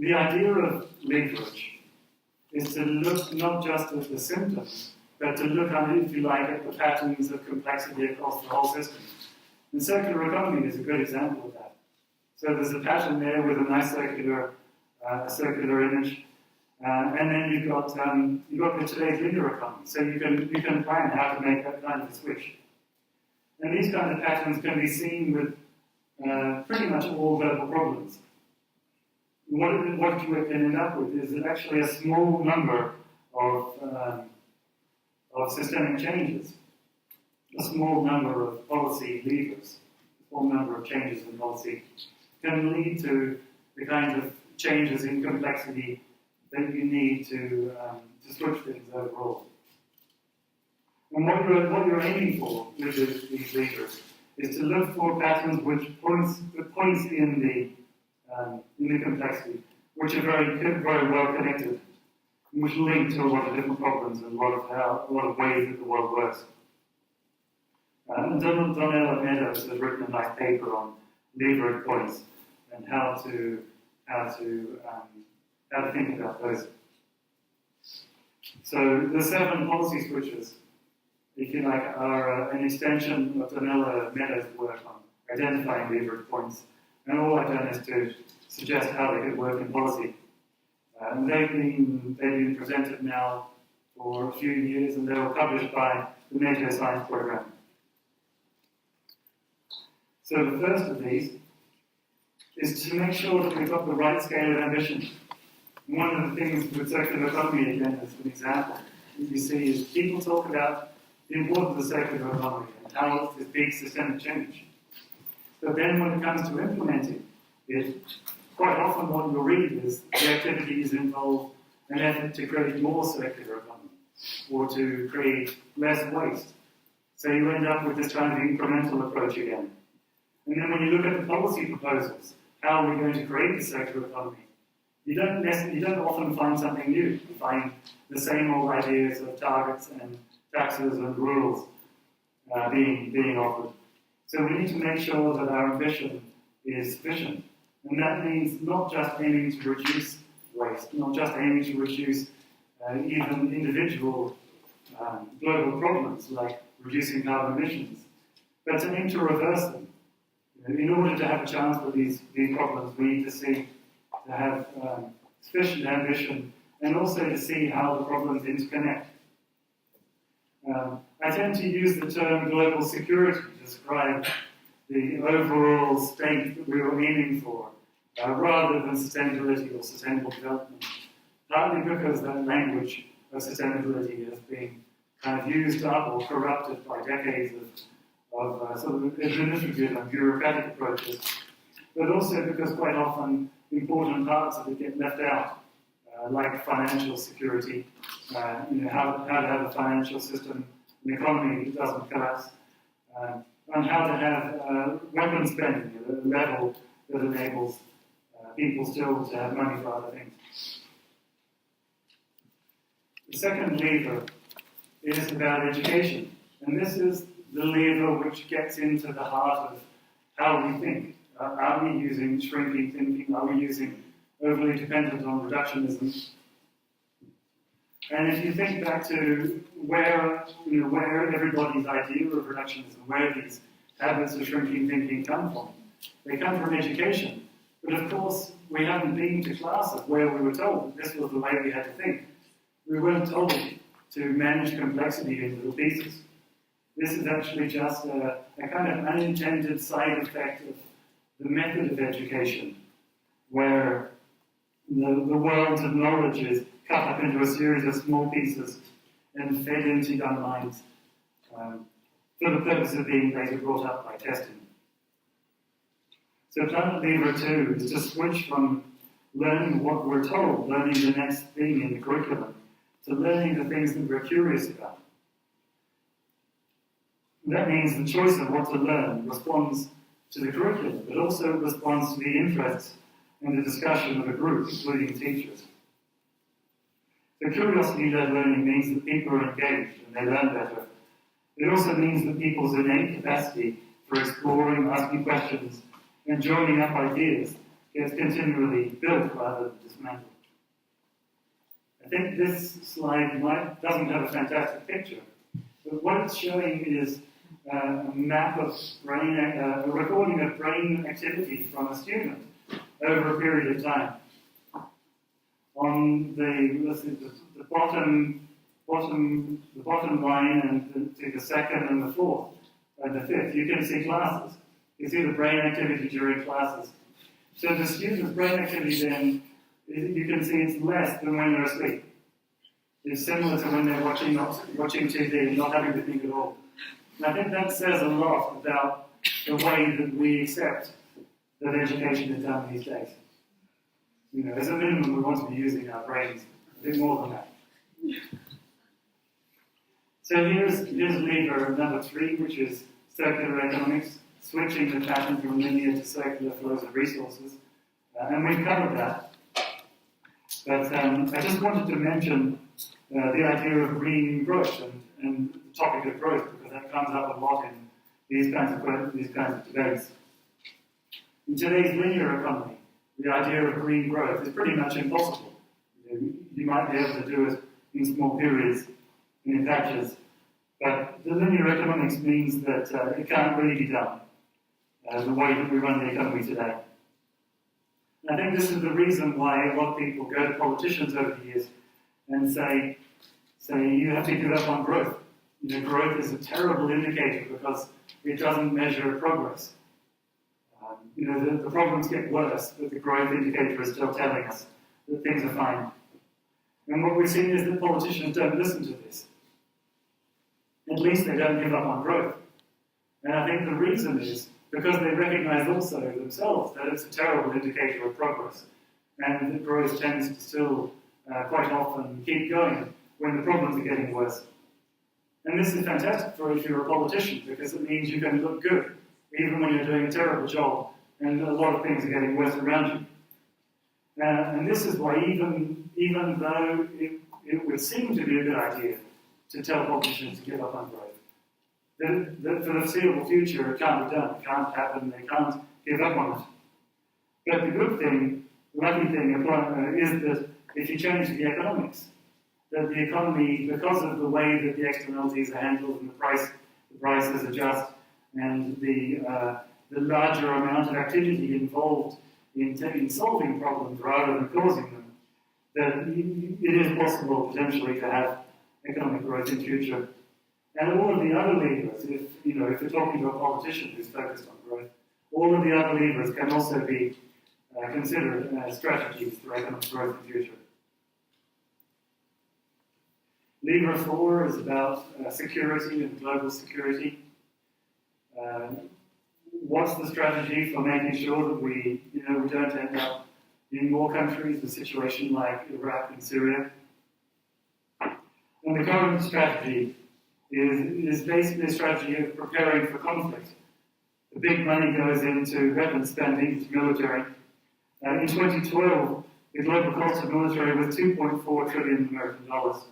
The idea of leverage is to look not just at the symptoms, but to look, if you like, at the patterns of complexity across the whole system. And circular economy is a good example of that. So there's a pattern there with a nice circular image, and then you've got today's linear economy. So you can plan how to make that kind of a switch. And these kind of patterns can be seen with pretty much all global problems. What you can end up with is actually a small number of systemic changes, a small number of policy levers, a small number of changes in policy can lead to the kind of changes in complexity that you need to switch things overall. And what you're aiming for with these levers is to look for patterns which points in the complexity, which are very well connected, which link to a lot of different problems and a lot of ways that the world works. Donnella Meadows has written a nice paper on leverage points and how to think about those. So the 7 policy switches, if you like, are an extension of Donnella Meadows' work on identifying leverage points. And all I've done is to suggest how they could work in policy. And they've been presented now for a few years, and they were published by the NATO Science Program. So the first of these is to make sure that we've got the right scale of ambition. And one of the things with circular economy, again, as an example, that you see is people talk about the importance of circular economy and how it's this big systemic change. But then when it comes to implementing it, quite often what you'll read is the activities involve an effort to create more circular economy or to create less waste. So you end up with this kind of incremental approach again. And then when you look at the policy proposals, how are we going to create the circular economy? You don't often find something new. You find the same old ideas of targets and taxes and rules being offered. So we need to make sure that our ambition is sufficient. And that means not just aiming to reduce waste, not just aiming to reduce even individual global problems like reducing carbon emissions, but to aim to reverse them. In order to have a chance with these problems, we need to have sufficient ambition and also to see how the problems interconnect. I tend to use the term global security to describe the overall state that we were aiming for, rather than sustainability or sustainable development. Partly because that language of sustainability has been kind of used up or corrupted by decades of sort of administrative and bureaucratic approaches, but also because quite often important parts of it get left out, like financial security, how to have a financial system, an economy that doesn't collapse, and how to have weapon spending at a level that enables people still to have money for other things. The second lever is about education, and this is the lever which gets into the heart of how we think. Are we using shrinking thinking? Are we using overly dependent on reductionism? And if you think back to where everybody's idea of reductionism, where these habits of shrinking thinking come from, they come from education. But of course, we haven't been to classes where we were told that this was the way we had to think. We weren't told to manage complexity in little pieces. This is actually just a kind of unintended side effect of the method of education, where the world of knowledge is cut up into a series of small pieces and fed into young minds for the purpose of being later brought up by testing. So Planet Lever 2 is to switch from learning what we're told, learning the next thing in the curriculum, to learning the things that we're curious about. That means the choice of what to learn responds to the curriculum, but also responds to the interests and the discussion of a group, including teachers. So curiosity-led learning means that people are engaged and they learn better. It also means that people's innate capacity for exploring, asking questions, and joining up ideas gets continually built rather than dismantled. I think this slide doesn't have a fantastic picture, but what it's showing is a map of brain, a recording of brain activity from a student over a period of time. On the bottom line and the second and the fourth and the fifth, you can see classes. You see the brain activity during classes. So the student's brain activity then, you can see it's less than when they're asleep. It's similar to when they're watching TV and not having to think at all. And I think that says a lot about the way that we accept that education is done these days. You know, as a minimum, we want to be using our brains a bit more than that. So here's lever number 3, which is circular economics, switching the pattern from linear to circular flows of resources. And we've covered that. But I just wanted to mention the idea of green growth and the topic of growth, because that comes up a lot in these kinds of debates. In today's linear economy, the idea of green growth is pretty much impossible. You might be able to do it in small periods and in patches, but the linear economics means that it can't really be done the way that we run the economy today. And I think this is the reason why a lot of people go to politicians over the years and say you have to give up on growth. You know, growth is a terrible indicator because it doesn't measure progress. You know, the problems get worse, but the growth indicator is still telling us that things are fine. And what we've seen is that politicians don't listen to this. At least they don't give up on growth. And I think the reason is because they recognize also themselves that it's a terrible indicator of progress, and that growth tends to still quite often keep going when the problems are getting worse. And this is fantastic for if you're a politician, because it means you can look good, even when you're doing a terrible job and a lot of things are getting worse around you. And this is why even though it would seem to be a good idea to tell politicians to give up on growth, that for the foreseeable future it can't be done, it can't happen, they can't give up on it. But the good thing, the lucky thing is that if you change the economics, that the economy, because of the way that the externalities are handled and the prices adjust, and the larger amount of activity involved in solving problems rather than causing them, that it is possible potentially to have economic growth in future. And all of the other levers, if you're talking to a politician who's focused on growth, all of the other levers can also be considered as strategies for economic growth in future. Lever 4 is about security and global security. What's the strategy for making sure that we don't end up in more countries, a situation like Iraq and Syria? And the current strategy is basically a strategy of preparing for conflict. The big money goes into weapons spending, into military. In 2012, the global cost of military was $2.4 trillion American dollars.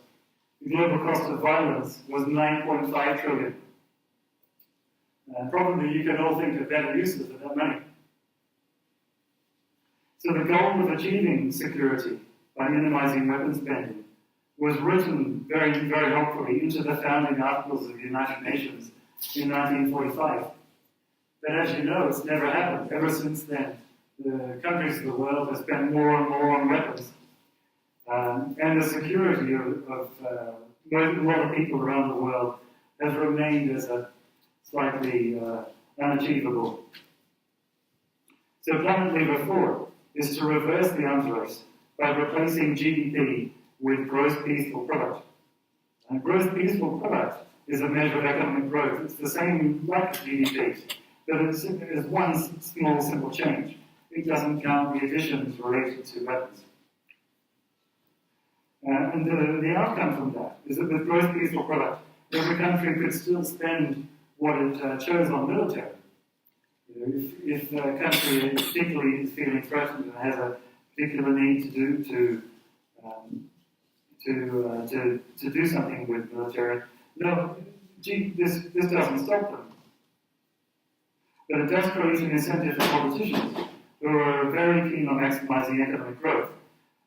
The global cost of violence was $9.5 trillion. Probably you can all think of better uses of that money. So the goal of achieving security by minimizing weapons spending was written very, very helpfully into the founding articles of the United Nations in 1945. But as you know, it's never happened ever since then. the countries of the world have spent more and more on weapons. And the security of a lot of people around the world has remained as a slightly unachievable. So Planet Lever 4 is to reverse the arms race by replacing GDP with gross peaceful product. And gross peaceful product is a measure of economic growth. It's the same like GDP, but it's one small, simple change. It doesn't count the additions related to weapons. And the outcome from that is that with gross peaceful product, every country could still spend what it chose on military. If a country particularly is feeling threatened and has a particular need to do something with military, no, this doesn't stop them. But it does create an incentive for politicians who are very keen on maximizing economic growth.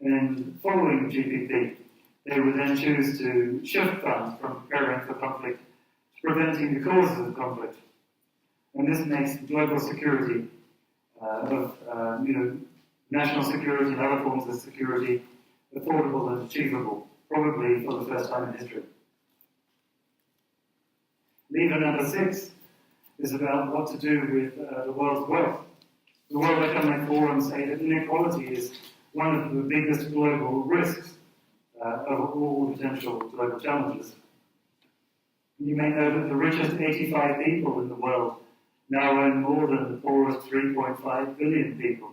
And following GPP, they would then choose to shift funds from preparing for conflict to preventing the causes of conflict. And this makes global security national security and other forms of security affordable and achievable, probably for the first time in history. Lever number 6 is about what to do with the world's wealth. The World Economic Forum say that inequality is one of the biggest global risks of all potential global challenges. You may know that the richest 85 people in the world now earn more than the poorest 3.5 billion people.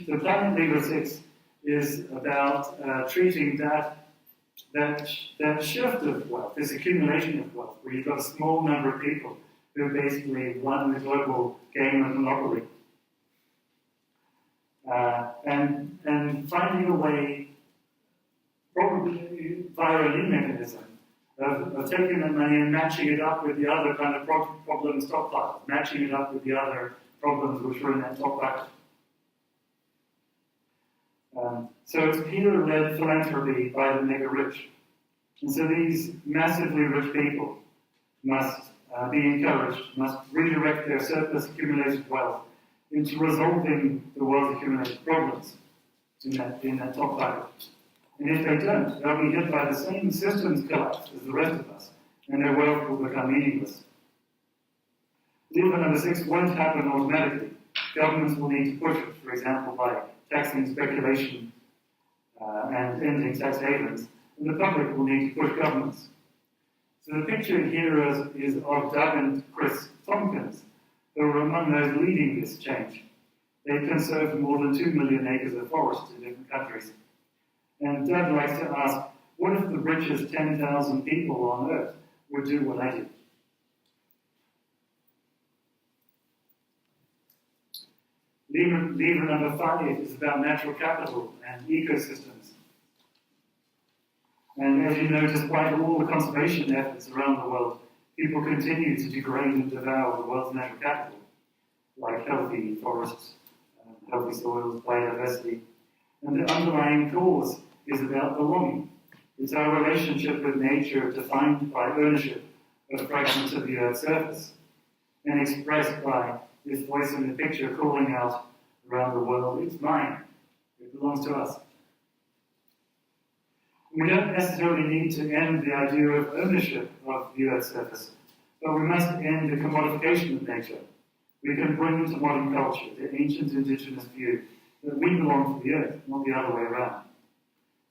So Planet Lever 6 is about treating that shift of wealth, this accumulation of wealth, where you've got a small number of people who basically won the global game of monopoly. And finding a way, probably via a new mechanism, of taking that money and matching it up with the other kind of problem stockpiles, matching it up with the other problems which were in that top bucket. So it's peer-led philanthropy by the mega-rich. And so these massively rich people must be encouraged, must redirect their surplus accumulated wealth into resolving the world's accumulated problems in that top bucket. And if they don't, they'll be hit by the same systems collapse as the rest of us, and their wealth will become meaningless. Lever number 6 won't happen automatically. Governments will need to push it, for example, by taxing speculation and ending tax havens, and the public will need to push governments. So the picture here is of Doug and Chris Tompkins, who were among those leading this change. They've conserved more than 2 million acres of forest in different countries. And Doug likes to ask, what if the richest 10,000 people on Earth would do what I did? Lever number 5 is about natural capital and ecosystems. And as you know, despite all the conservation efforts around the world, people continue to degrade and devour the world's natural capital, like healthy forests, healthy soils, biodiversity. And the underlying cause is about belonging. It's our relationship with nature defined by ownership of fragments of the Earth's surface and expressed by this voice in the picture calling out around the world, it's mine, it belongs to us. We don't necessarily need to end the idea of ownership of the Earth's surface, but we must end the commodification of nature. We can bring to modern culture the ancient indigenous view that we belong to the Earth, not the other way around.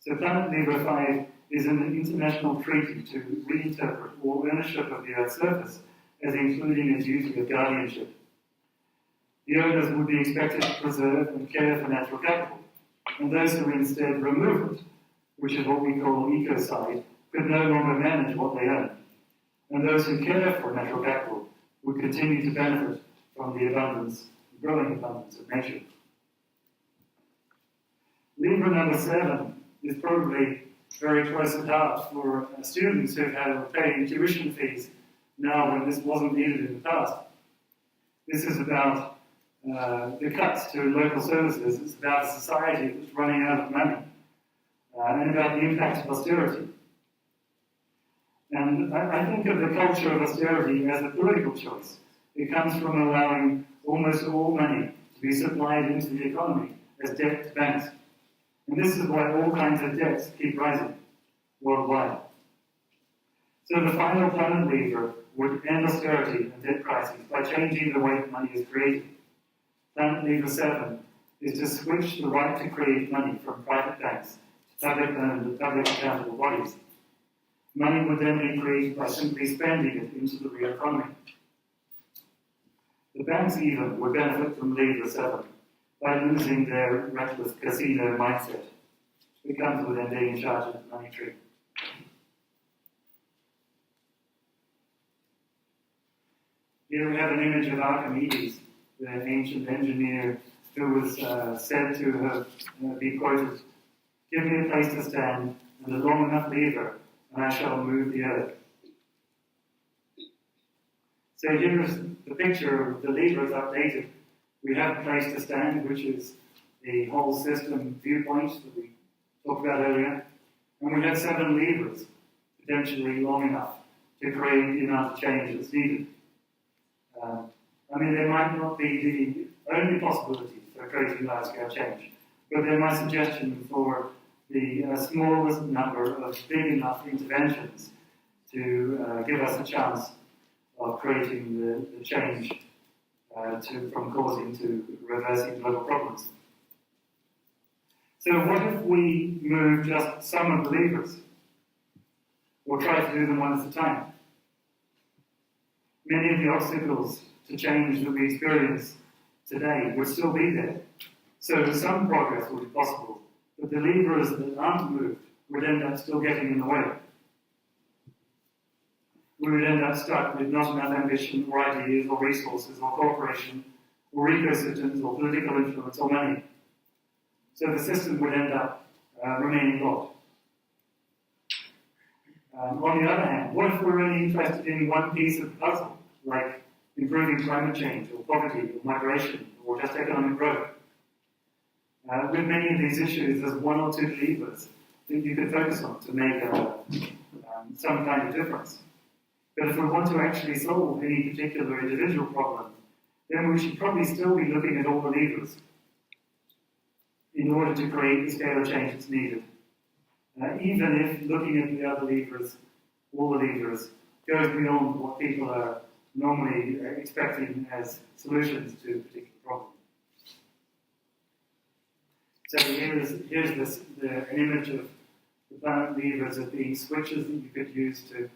So Planet Lever 5 is an international treaty to reinterpret all ownership of the Earth's surface as including a duty of guardianship. The owners would be expected to preserve and care for natural capital, and those who instead remove it, which is what we call ecocide, could no longer manage what they own. And those who care for natural capital would continue to benefit from the abundance, the growing abundance of nature. Lever number 7 is probably very close at heart for students who have paying tuition fees now when this wasn't needed in the past. This is about the cuts to local services. It's about a society that's running out of money and about the impact of austerity. And I think of the culture of austerity as a political choice. It comes from allowing almost all money to be supplied into the economy as debt to banks. And this is why all kinds of debts keep rising worldwide. So the final planet lever would end austerity and debt crises by changing the way that money is created. Planet lever 7 is to switch the right to create money from private banks to public-owned and public accountable bodies. Money would then be created by simply spending it into the real economy. The banks even would benefit from lever 7 by losing their reckless casino mindset. It comes with them being in charge of the money tree. Here we have an image of Archimedes, the ancient engineer who was said to have been quoted, "Give me a place to stand and a long enough lever, and I shall move the earth." So here's the picture of the lever is updated. We have a place to stand, which is the whole system viewpoint that we talked about earlier. And we have 7 levers, potentially long enough to create the amount of change that's needed. They might not be the only possibility for creating large-scale change, but they're my suggestion for the smallest number of big enough interventions to give us a chance of creating the change from causing to reversing global problems. So what if we move just some of the levers, or try to do them one at a time? Many of the obstacles to change that we experience today would still be there. So some progress would be possible, but the levers that aren't moved would end up still getting in the way. We would end up stuck with not enough ambition or ideas or resources or cooperation or ecosystems or political influence or money. So the system would end up remaining locked. On the other hand, what if we're really interested in one piece of the puzzle, like improving climate change or poverty or migration or just economic growth? With many of these issues, there's 1 or 2 levers that you could focus on to make some kind of difference. But if we want to actually solve any particular individual problem, then we should probably still be looking at all the levers in order to create the scale of change that's needed. Even if looking at the other levers, all the levers, goes beyond what people are normally expecting as solutions to a particular problem. So here's an image of the planet levers as being switches that you could use to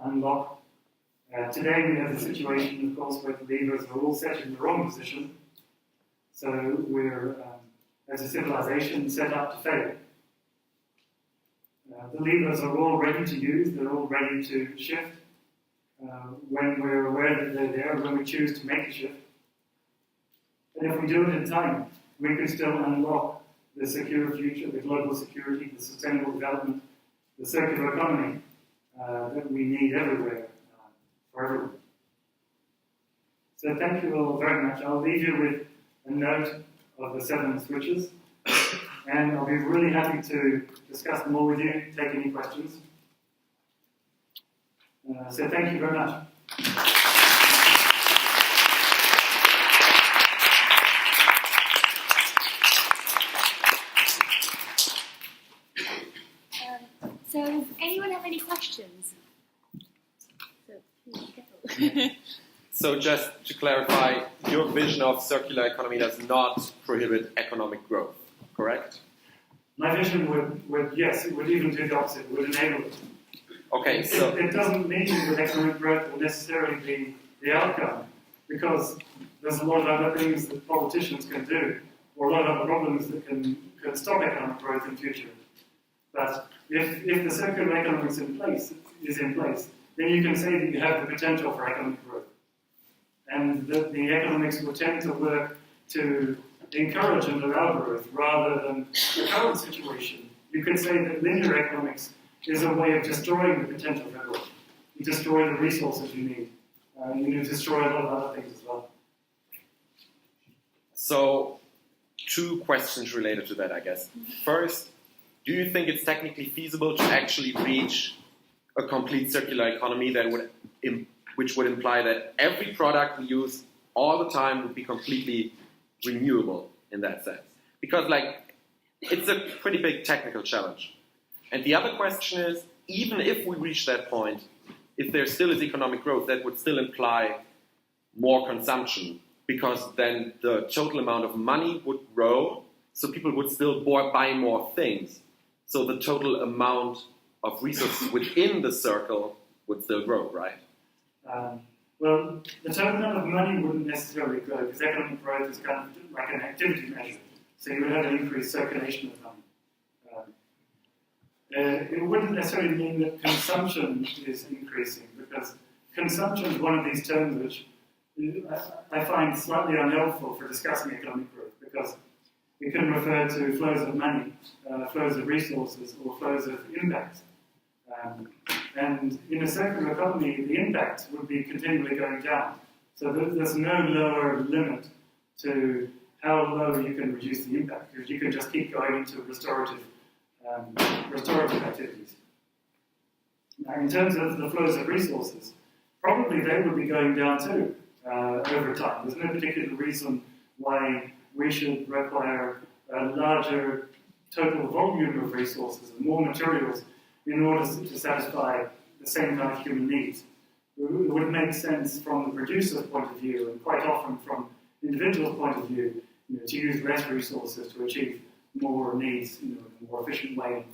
unlock. Today we have the situation, of course, where the levers are all set in the wrong position. So we're, as a civilization, set up to fail. The levers are all ready to use, they're all ready to shift when we're aware that they're there, when we choose to make a shift. And if we do it in time, we can still unlock the secure future, the global security, the sustainable development, the circular economy that we need everywhere, for everyone. So thank you all very much. I'll leave you with a note of the 7 switches, and I'll be really happy to discuss them all with you, take any questions. So thank you very much. So does anyone have any questions? So please go. So just to clarify, your vision of circular economy does not prohibit economic growth, correct? My vision would yes, it would even do the opposite, it would enable it. Okay, so... It doesn't mean that economic growth will necessarily be the outcome, because there's a lot of other things that politicians can do, or a lot of other problems that can stop economic growth in future. But if the circular economy is in place, then you can say that you have the potential for economic growth. And that the economics will tend to work to encourage and allow growth rather than the current situation. You could say that linear economics is a way of destroying the potential for growth. You destroy the resources you need. You destroy a lot of other things as well. So, 2 questions related to that, I guess. First, do you think it's technically feasible to actually reach a complete circular economy that which would imply that every product we use all the time would be completely renewable in that sense. Because like, it's a pretty big technical challenge. And the other question is, even if we reach that point, if there still is economic growth, that would still imply more consumption, because then the total amount of money would grow, so people would still buy more things. So the total amount of resources within the circle would still grow, right? Well, the total amount of money wouldn't necessarily grow, because economic growth is kind of like an activity measure. So you would have an increased circulation of money. It wouldn't necessarily mean that consumption is increasing, because consumption is one of these terms which I find slightly unhelpful for discussing economic growth, because it can refer to flows of money, flows of resources, or flows of impact. And in a circular economy, the impact would be continually going down. So there's no lower limit to how low you can reduce the impact, because you can just keep going into restorative activities. Now, in terms of the flows of resources, probably they would be going down too over time. There's no particular reason why we should require a larger total volume of resources and more materials in order to satisfy the same kind of human needs. It would make sense from the producer's point of view, and quite often from individuals' point of view, to use less resources to achieve more needs in a more efficient way.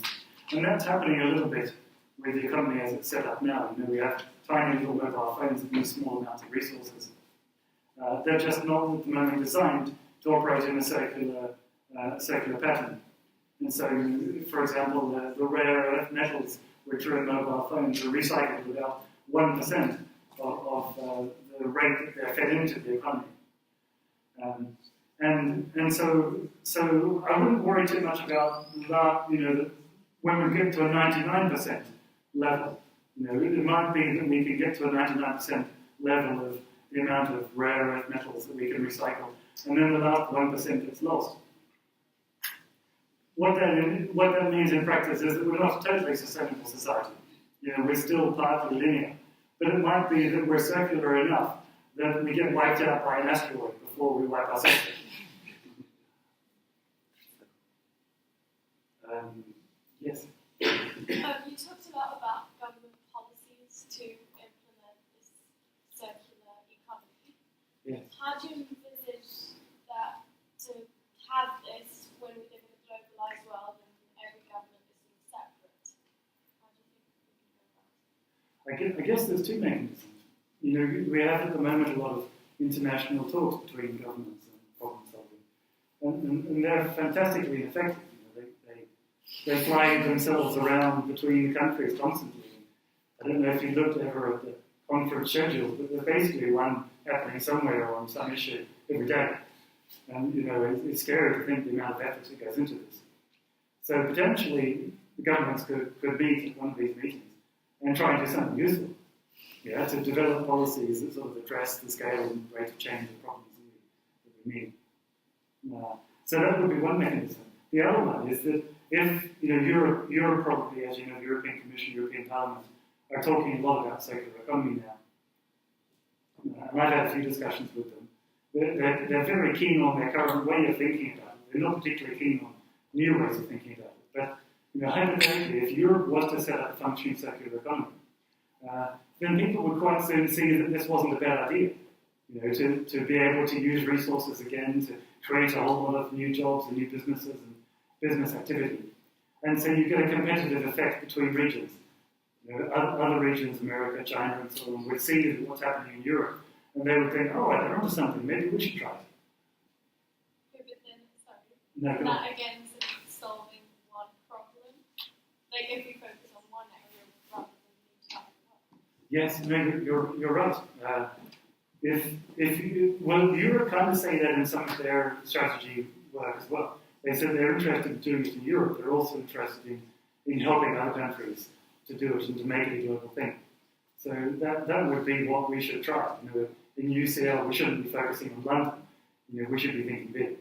And that's happening a little bit with the economy as it's set up now. We have tiny little mobile phones that use small amounts of resources. They're just not at the moment designed to operate in a circular pattern. And so, for example, the rare earth metals which are in mobile phones are recycled about 1% of the rate that they're fed into the economy. And so I wouldn't worry too much about that, that when we get to a 99% level, it might be that we can get to a 99% level of the amount of rare earth metals that we can recycle, and then the last 1% gets lost. What that means in practice is that we're not a totally sustainable society. We're still partly linear. But it might be that we're circular enough that we get wiped out by an asteroid before we wipe ourselves out. Yes? You talked a lot about government policies to implement this circular economy. Yes. How do you envisage that to have this when we live in a globalized world and every government is separate? How do you think we can go about it? I guess there's two mechanisms. We have at the moment a lot of international talks between governments and problem solving. And they're fantastically effective. They fly themselves around between countries constantly. I don't know if you looked ever at the conference schedules, but there's basically one happening somewhere on some issue every day. And, it's scary to think the amount of effort that goes into this. So potentially, the governments could meet at one of these meetings and try and do something useful. To develop policies that sort of address the scale and rate of change of problems that we need. So that would be one mechanism. The other one is that if Europe probably, as you know, the European Commission, European Parliament, are talking a lot about circular economy now. And I've had a few discussions with them. They're very keen on their current way of thinking about it. They're not particularly keen on new ways of thinking about it. But hypothetically, if Europe was to set up a functioning circular economy, then people would quite soon see that this wasn't a bad idea. To be able to use resources again, to create a whole lot of new jobs and new businesses and business activity. And so you get a competitive effect between regions. Other regions, America, China, and so on, would see what's happening in Europe, and they would think, oh, they're onto something, maybe we should try it. But then, No, that again is solving one problem. Like if we focus on one area rather than the entire world. Yes, you're right. Europe kind of say that in some of their strategy work as well. They said they're interested in doing it in Europe. They're also interested in helping other countries to do it and to make it a global thing. So that would be what we should try. In UCL, we shouldn't be focusing on London. We should be thinking big.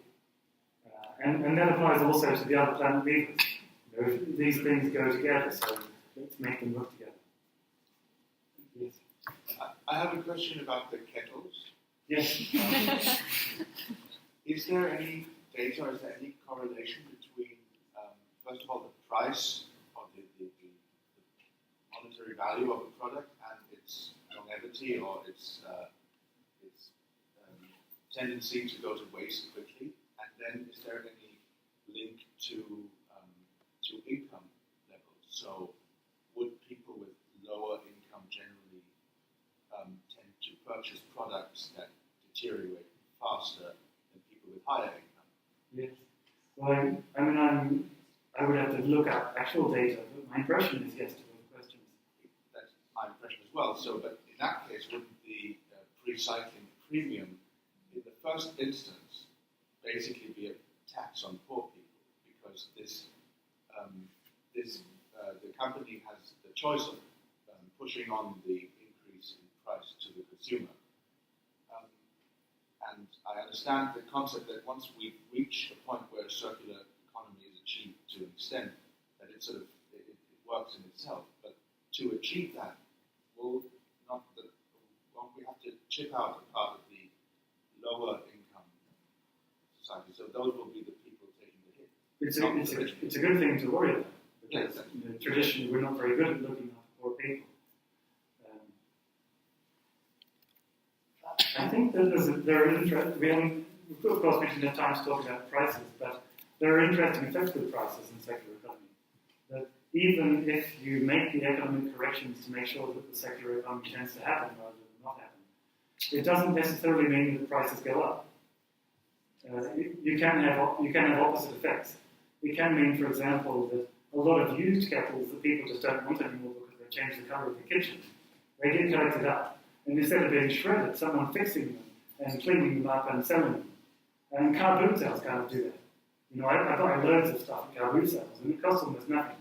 And that applies also to the other planet leaders. These things go together, so let's make them work together. Yes. I have a question about the kettles. Yes. Is there any data or is there any correlation between, first of all, the price or the monetary value of a product and its longevity or its tendency to go to waste quickly? And then is there any link to income levels? So would people with lower income generally tend to purchase products that deteriorate faster than people with higher income? Yes. Well, I mean, I would have to look at actual data, but my impression is yes to those questions. That's my impression as well. So, but in that case, wouldn't the recycling premium, in the first instance, basically be a tax on poor people? Because the company has the choice of pushing on the increase in price to the consumer. And I understand the concept that once we reach a point where a circular economy is achieved to an extent, that it works in itself. But to achieve that, won't we have to chip out a part of the lower income society? So those will be the people taking the hit. It's a good thing to worry about. Because Yes. traditionally we're not very good at looking after poor people. I think that there are interesting. We of course we didn't have time to talk about prices, but there are interesting effects with prices in the secular economy. That even if you make the economic corrections to make sure that the secular economy tends to happen rather than not happen, it doesn't necessarily mean that the prices go up. You can have opposite effects. It can mean, for example, that a lot of used kettles that people just don't want anymore because they change the colour of the kitchen, they get collected up. And instead of being shredded, someone fixing them and cleaning them up and selling them. And car boot sales kind of do that. I buy loads of stuff at car boot sales, and it costs almost nothing.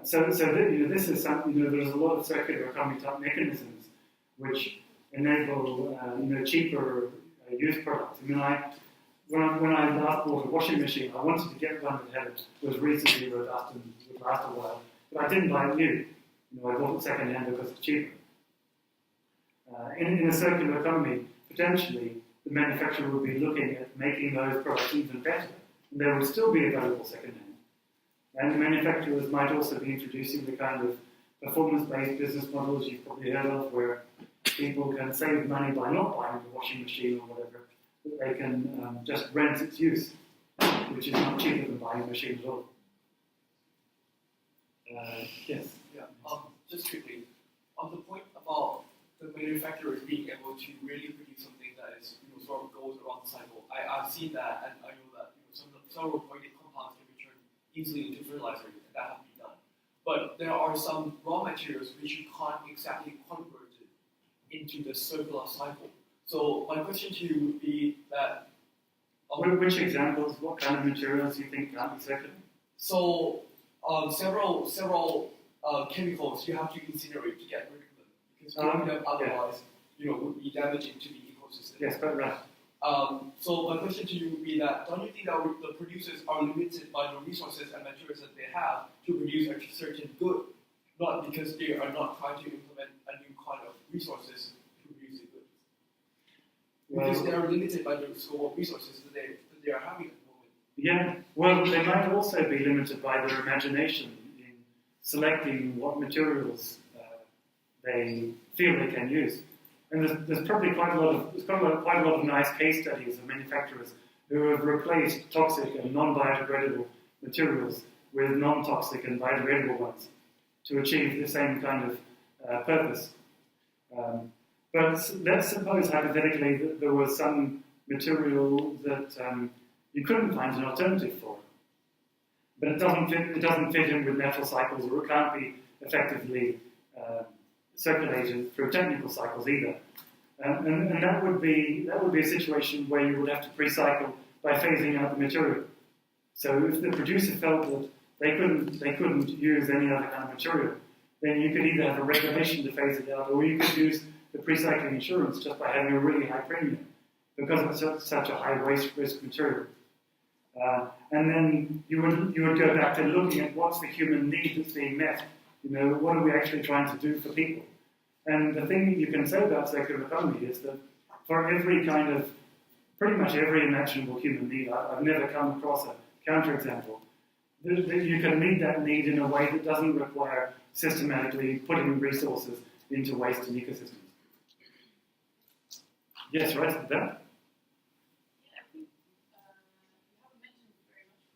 This is something. There's a lot of circular economy type mechanisms which enable cheaper used products. When I last bought a washing machine, I wanted to get one that was reasonably robust and would last a while, but I didn't buy it new. I bought it second hand because it's cheaper. In a circular economy, potentially the manufacturer would be looking at making those products even better, and they would still be available second hand. And the manufacturers might also be introducing the kind of performance-based business models you've probably heard of, where people can save money by not buying the washing machine or whatever, that they can just rent its use, which is not cheaper than buying a machine at all. Yes? Yeah, just quickly, on the point about the manufacturers being able to really produce something that is, sort of goes around the cycle. I've seen that, and I know that several organic compounds can be turned easily into fertilizer, and that has been done. But there are some raw materials which you can't exactly convert it into the circular cycle. So my question to you would be that. Which examples? What kind of materials do you think can't be circular? So several chemicals you have to incinerate to get rid of them, because burning them otherwise, would be damaging to the ecosystem. Yes, quite right. So my question to you would be that, don't you think that the producers are limited by the resources and materials that they have to produce a certain good, not because they are not trying to implement a new kind of resources to produce the goods? Because they are limited by the scope of resources that they are having at the moment. Yeah, well, they might also be limited by their imagination in selecting what materials they feel they can use. And there's probably quite a lot of nice case studies of manufacturers who have replaced toxic and non-biodegradable materials with non-toxic and biodegradable ones to achieve the same kind of purpose. But let's suppose hypothetically that there was some material that you couldn't find an alternative for, but it doesn't fit in with natural cycles, or it can't be effectively circulated through technical cycles either. And that would be a situation where you would have to pre-cycle by phasing out the material. So if the producer felt that they couldn't use any other kind of material, then you could either have a regulation to phase it out, or you could use the pre-cycling insurance just by having a really high premium because it's such a high waste risk material. And then you would go back to looking at what's the human need that's being met. What are we actually trying to do for people? And the thing you can say about circular economy is that for every kind of, pretty much every imaginable human need. I've never come across a counterexample. You can meet that need in a way that doesn't require systematically putting resources into waste and ecosystems. Yes, right at that. Yeah, I think you haven't mentioned very much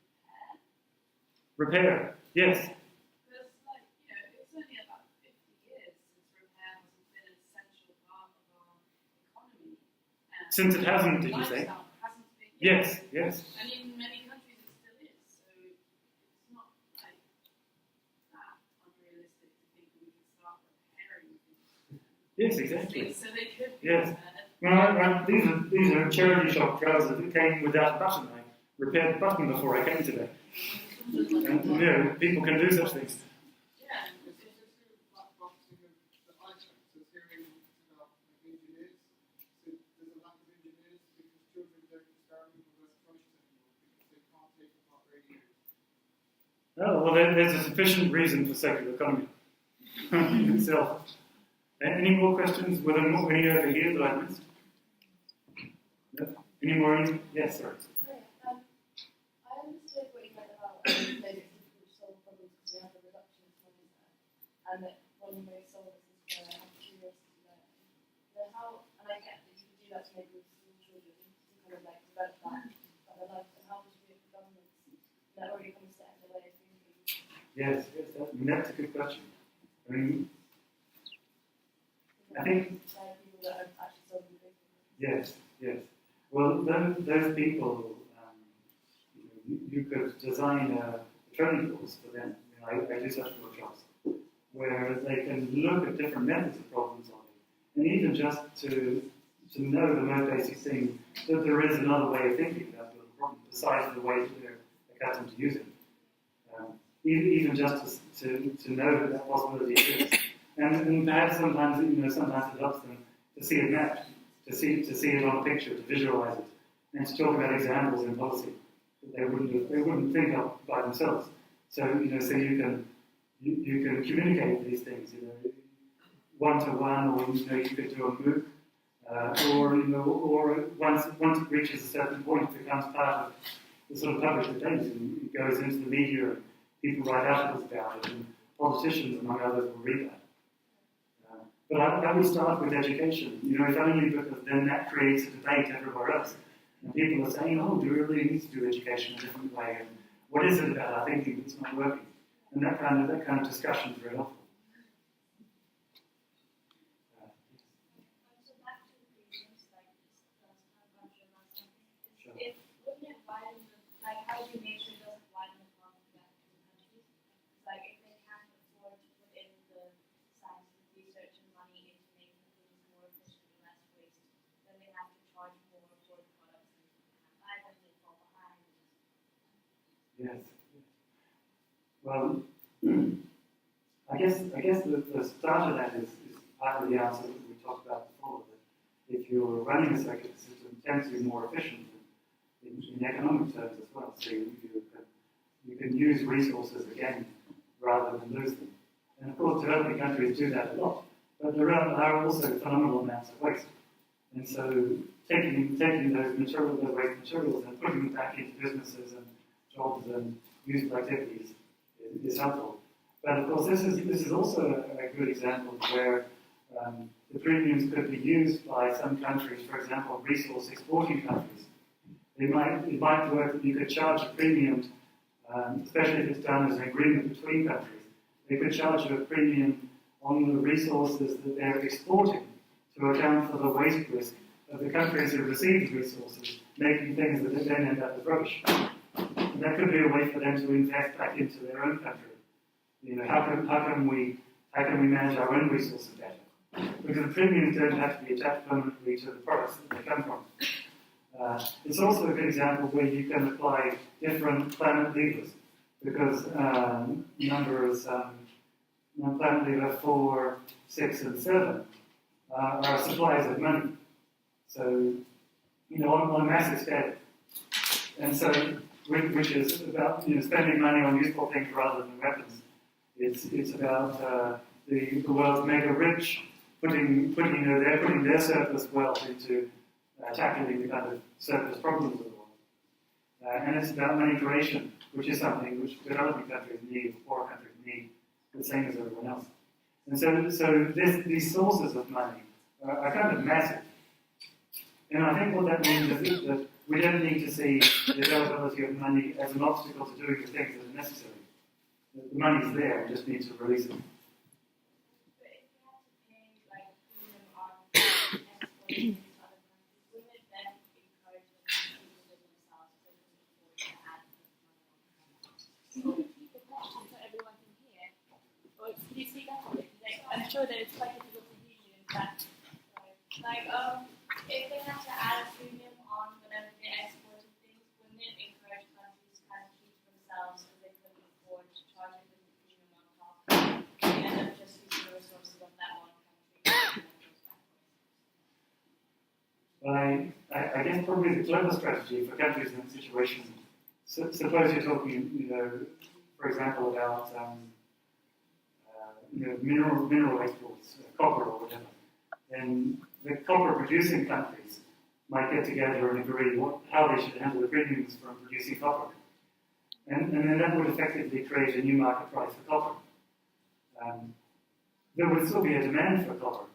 repair. Repair, yes. Because, like, it's only about 50 years since repair has been an essential part of our economy. And Since it hasn't, did you say? lifestyle hasn't been. Yes, yes. And in many countries it still is. So it's not like that unrealistic to think we can start repairing things. Yes, exactly. So they could be Yes. repaired. These are charity shop trousers that came without a button. I repaired the button before I came today. And, people can do such things. Yeah. It's just sort of black boxing of the items. So it's hearing about engineers. So there's a lack of engineers because children don't experiment with electronics anymore because they can't take apart radios. Oh, well, there's a sufficient reason for circular economy in itself. Any more questions? Were there more any over here that I missed? No? Any more? Yes, sorry. I understood what you meant about maybe it's difficult to solve problems because we have the reductionist model there, and that one way to solve this is to have curiosity learning. But how, and I get that you could do that to maybe with school children to kind of like develop that their life, but how does we have governments that already kind of set in the way of thinking? Yes, that's a good question. I mean, I think People that are actually solving big problems. yes. Well, those people, you could design a training course for them. I do such workshops where they can look at different methods of problem solving, and even just to know the most basic thing that there is another way of thinking about the problem besides the way that they're accustomed to using. Even just to know that possibility exists, and perhaps sometimes it helps them to see it mapped, to see it on a picture, to visualize it, and to talk about examples in policy that they wouldn't think of by themselves. So so you can communicate these things, one to one, or you could do a MOOC, or once it reaches a certain point, it becomes part of the sort of public debate, and it goes into the media, and people write articles about it, and politicians, among others, will read that. But I would start with education, if only because then that creates a debate everywhere else. And people are saying, oh, do we really need to do education a different way? And what is it about our thinking that's not working? And that kind of discussion is very helpful. So back to the previous, like if wouldn't it widen how do you make sure it doesn't widen the problem gap between countries? Like if they can't afford to put in the scientific research and money into making things more efficient and less waste, then they have to charge more for the products and buy them, they fall behind. Yes. Well, I guess the start of that is part of the answer that we talked about before. That if you're running a circular system, it tends to be more efficient in economic terms as well. So you can use resources again rather than lose them. And of course, developing countries do that a lot. But there are also phenomenal amounts of waste. And so taking those waste materials and putting them back into businesses and jobs and useful activities is helpful. But of course, this is also a good example where the premiums could be used by some countries, for example, resource exporting countries. It might work that you could charge a premium, especially if it's done as an agreement between countries. They could charge you a premium on the resources that they're exporting to account for the waste risk of the countries who receive the resources, making things that then end up as rubbish. And that could be a way for them to invest back into their own country. How can we manage our own resources better? Because the premiums don't have to be attached permanently to the products that they come from. It's also a good example where you can apply different planet levers, because numbers planet lever 4, 6, and 7 are suppliers of money. So, on a massive scale. And so, which is about spending money on useful things rather than weapons. It's about the world's mega rich they're putting their surplus wealth into tackling the kind of surplus problems of the world. And it's about money creation, which is something which developing countries need, poorer countries need, the same as everyone else. And so these sources of money are kind of massive. And I think what that means is that we don't need to see the availability of money as an obstacle to doing the things that are necessary. The money's there, we just need to release it. But if you have to pay like premium on exporting to other countries, wouldn't it then encourage them to do it themselves so they can afford to add the money on? Can you repeat the question so everyone can hear? Or can you speak up a bit? I'm sure that it's quite difficult to hear you in fact. Like, if they have to add a premium on whenever they export things, wouldn't it encourage countries to kind of keep themselves so they couldn't afford to charge a different premium on top? They end up just using the resources of that one country. Well, I guess probably the clever strategy for countries in that situation, suppose you're talking, for example, about mineral exports, copper or whatever, then the copper-producing countries might get together and agree how they should handle the premiums from producing copper. And then that would effectively create a new market price for copper. There would still be a demand for copper.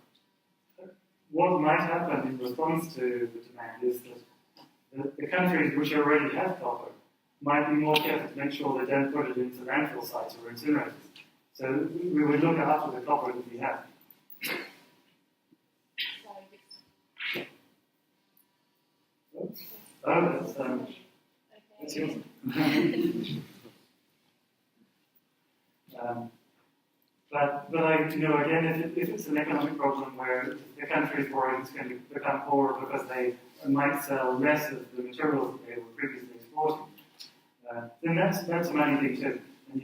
What might happen in response to the demand is that the countries which already have copper might be more careful to make sure they don't put it into landfill sites or incinerators. So we would look after the copper that we have. Oh, that's yours. But again, if it's an economic problem where the country is worried it's going to become poorer because they might sell less of the materials that they were previously exporting, then that's a money thing too. And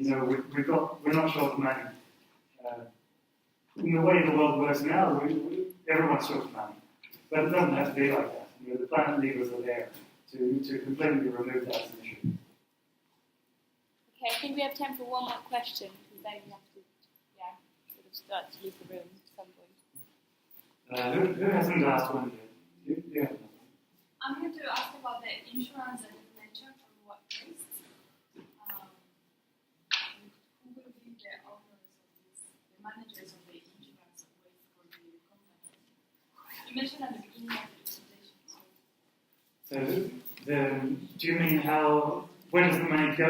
we're not short of money. In the way the world works now, everyone's short of money, but it doesn't have to be like that. The planet levers are there to completely remove that as an issue. Okay, I think we have time for one more question, because then we have to, sort of start to leave the room at some point. Who hasn't asked one yet? Yeah. I'm here to ask about the insurance and definition for what waste. Who will be the owners of this, the managers of the insurance of waste for the company? You mentioned at the beginning of the presentation. So, do you mean where does the money go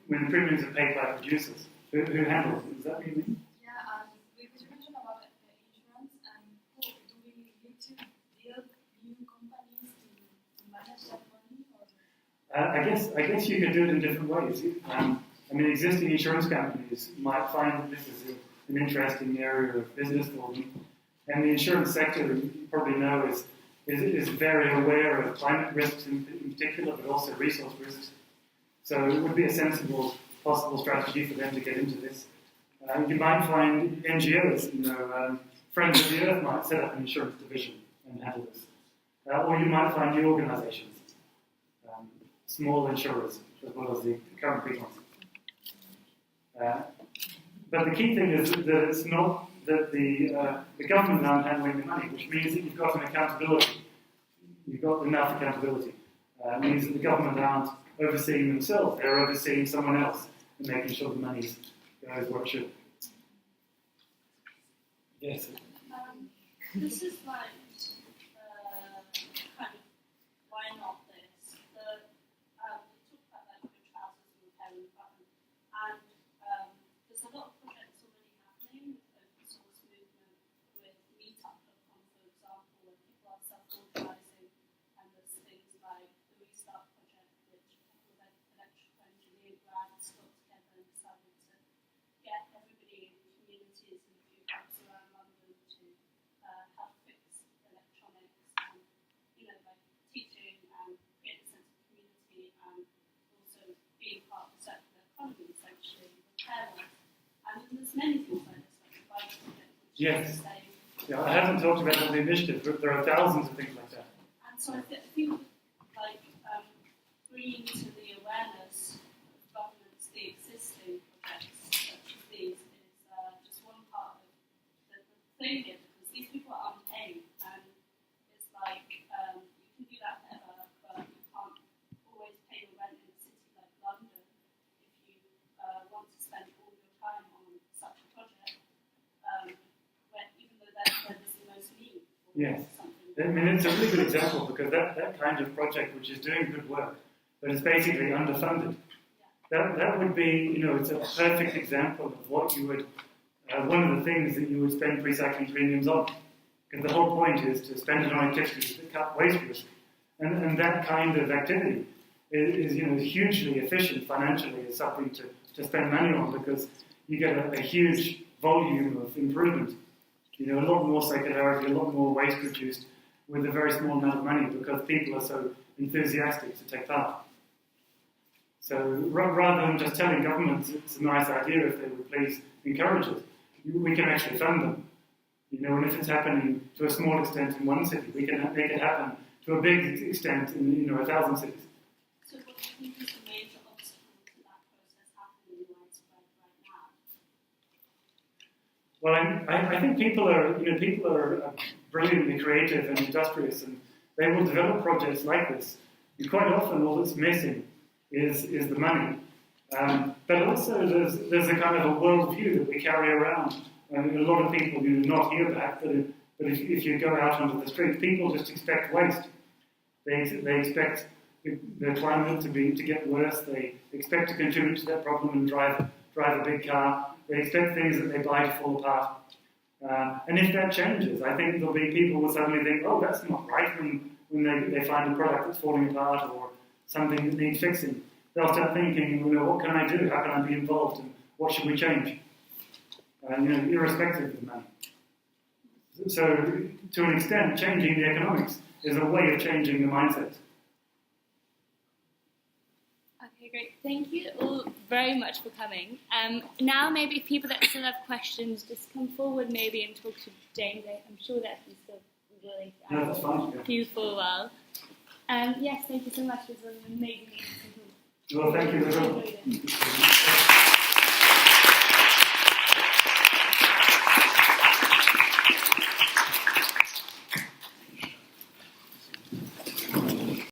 when the premiums are paid by producers? Who handles it? Is that what you mean? Yeah, because you mentioned about the insurance, and do we need to build new companies to manage that money? Or? I guess you could do it in different ways. Existing insurance companies might find that this is an interesting area of business for them, and the insurance sector, you probably know, is very aware of climate risks in particular, but also resource risks. So it would be a sensible, possible strategy for them to get into this. You might find NGOs, Friends of the Earth might set up an insurance division and handle this. Or you might find new organizations, small insurers, as well as the current big ones. But the key thing is that it's not that the government aren't handling the money, which means that you've got an accountability. You've got enough accountability. It means that the government aren't overseeing themselves, they're overseeing someone else and making sure the money goes where it should. Yes? This is like kind of why not this? We talked about like the trousers and the parent button, and there's a lot of projects already happening with open source movement, with meetup.com, for example, where people are self-organizing, and there's things like the Restart project, which a couple of electrical engineering grads got together and decided to get everybody in communities in a few hubs around London to help fix electronics and, like teaching and create a sense of community and also being part of the circular economy, essentially, repair-wise. And there's many things like this, like the bike project, which Yes. is the same. Yeah, I haven't talked about all the initiatives, but there are thousands of things like that. And so I think like bringing to the awareness of governments the existing projects such as these is just one part of the thing here, because Yes. I mean, it's a really good example because that kind of project which is doing good work, but is basically underfunded, that would be, it's a perfect example of what you would, one of the things that you would spend recycling premiums on. Because the whole point is to spend it on activities that cut waste risk. And that kind of activity is hugely efficient financially as something to spend money on because you get a huge volume of improvement. A lot more circularity, a lot more waste produced with a very small amount of money because people are so enthusiastic to take part. So rather than just telling governments it's a nice idea if they would please encourage it, we can actually fund them. And if it's happening to a small extent in one city, we can make it happen to a big extent in 1,000 cities. So what do you think is the major obstacle to that process happening widespread right now? Well, I think people are brilliantly creative and industrious, and they will develop projects like this. And quite often, all that's missing is the money. But also, there's a kind of a worldview that we carry around. And a lot of people do not hear that, but if you go out onto the street, people just expect waste. They expect the climate to get worse. They expect to contribute to that problem and drive a big car. They expect things that they buy to fall apart. And if that changes, I think there'll be people who will suddenly think, oh, that's not right when they find a product that's falling apart or something that needs fixing. They'll start thinking, what can I do? How can I be involved? And what should we change? Irrespective of the money. So, to an extent, changing the economics is a way of changing the mindset. Okay, great. Thank you all very much for coming. Now, maybe if people that still have questions, just come forward maybe and talk to James. I'm sure that he's still willing to answer That's fine. a few for a while. Yes, thank you so much. It was an amazing meeting. Well, thank you very much.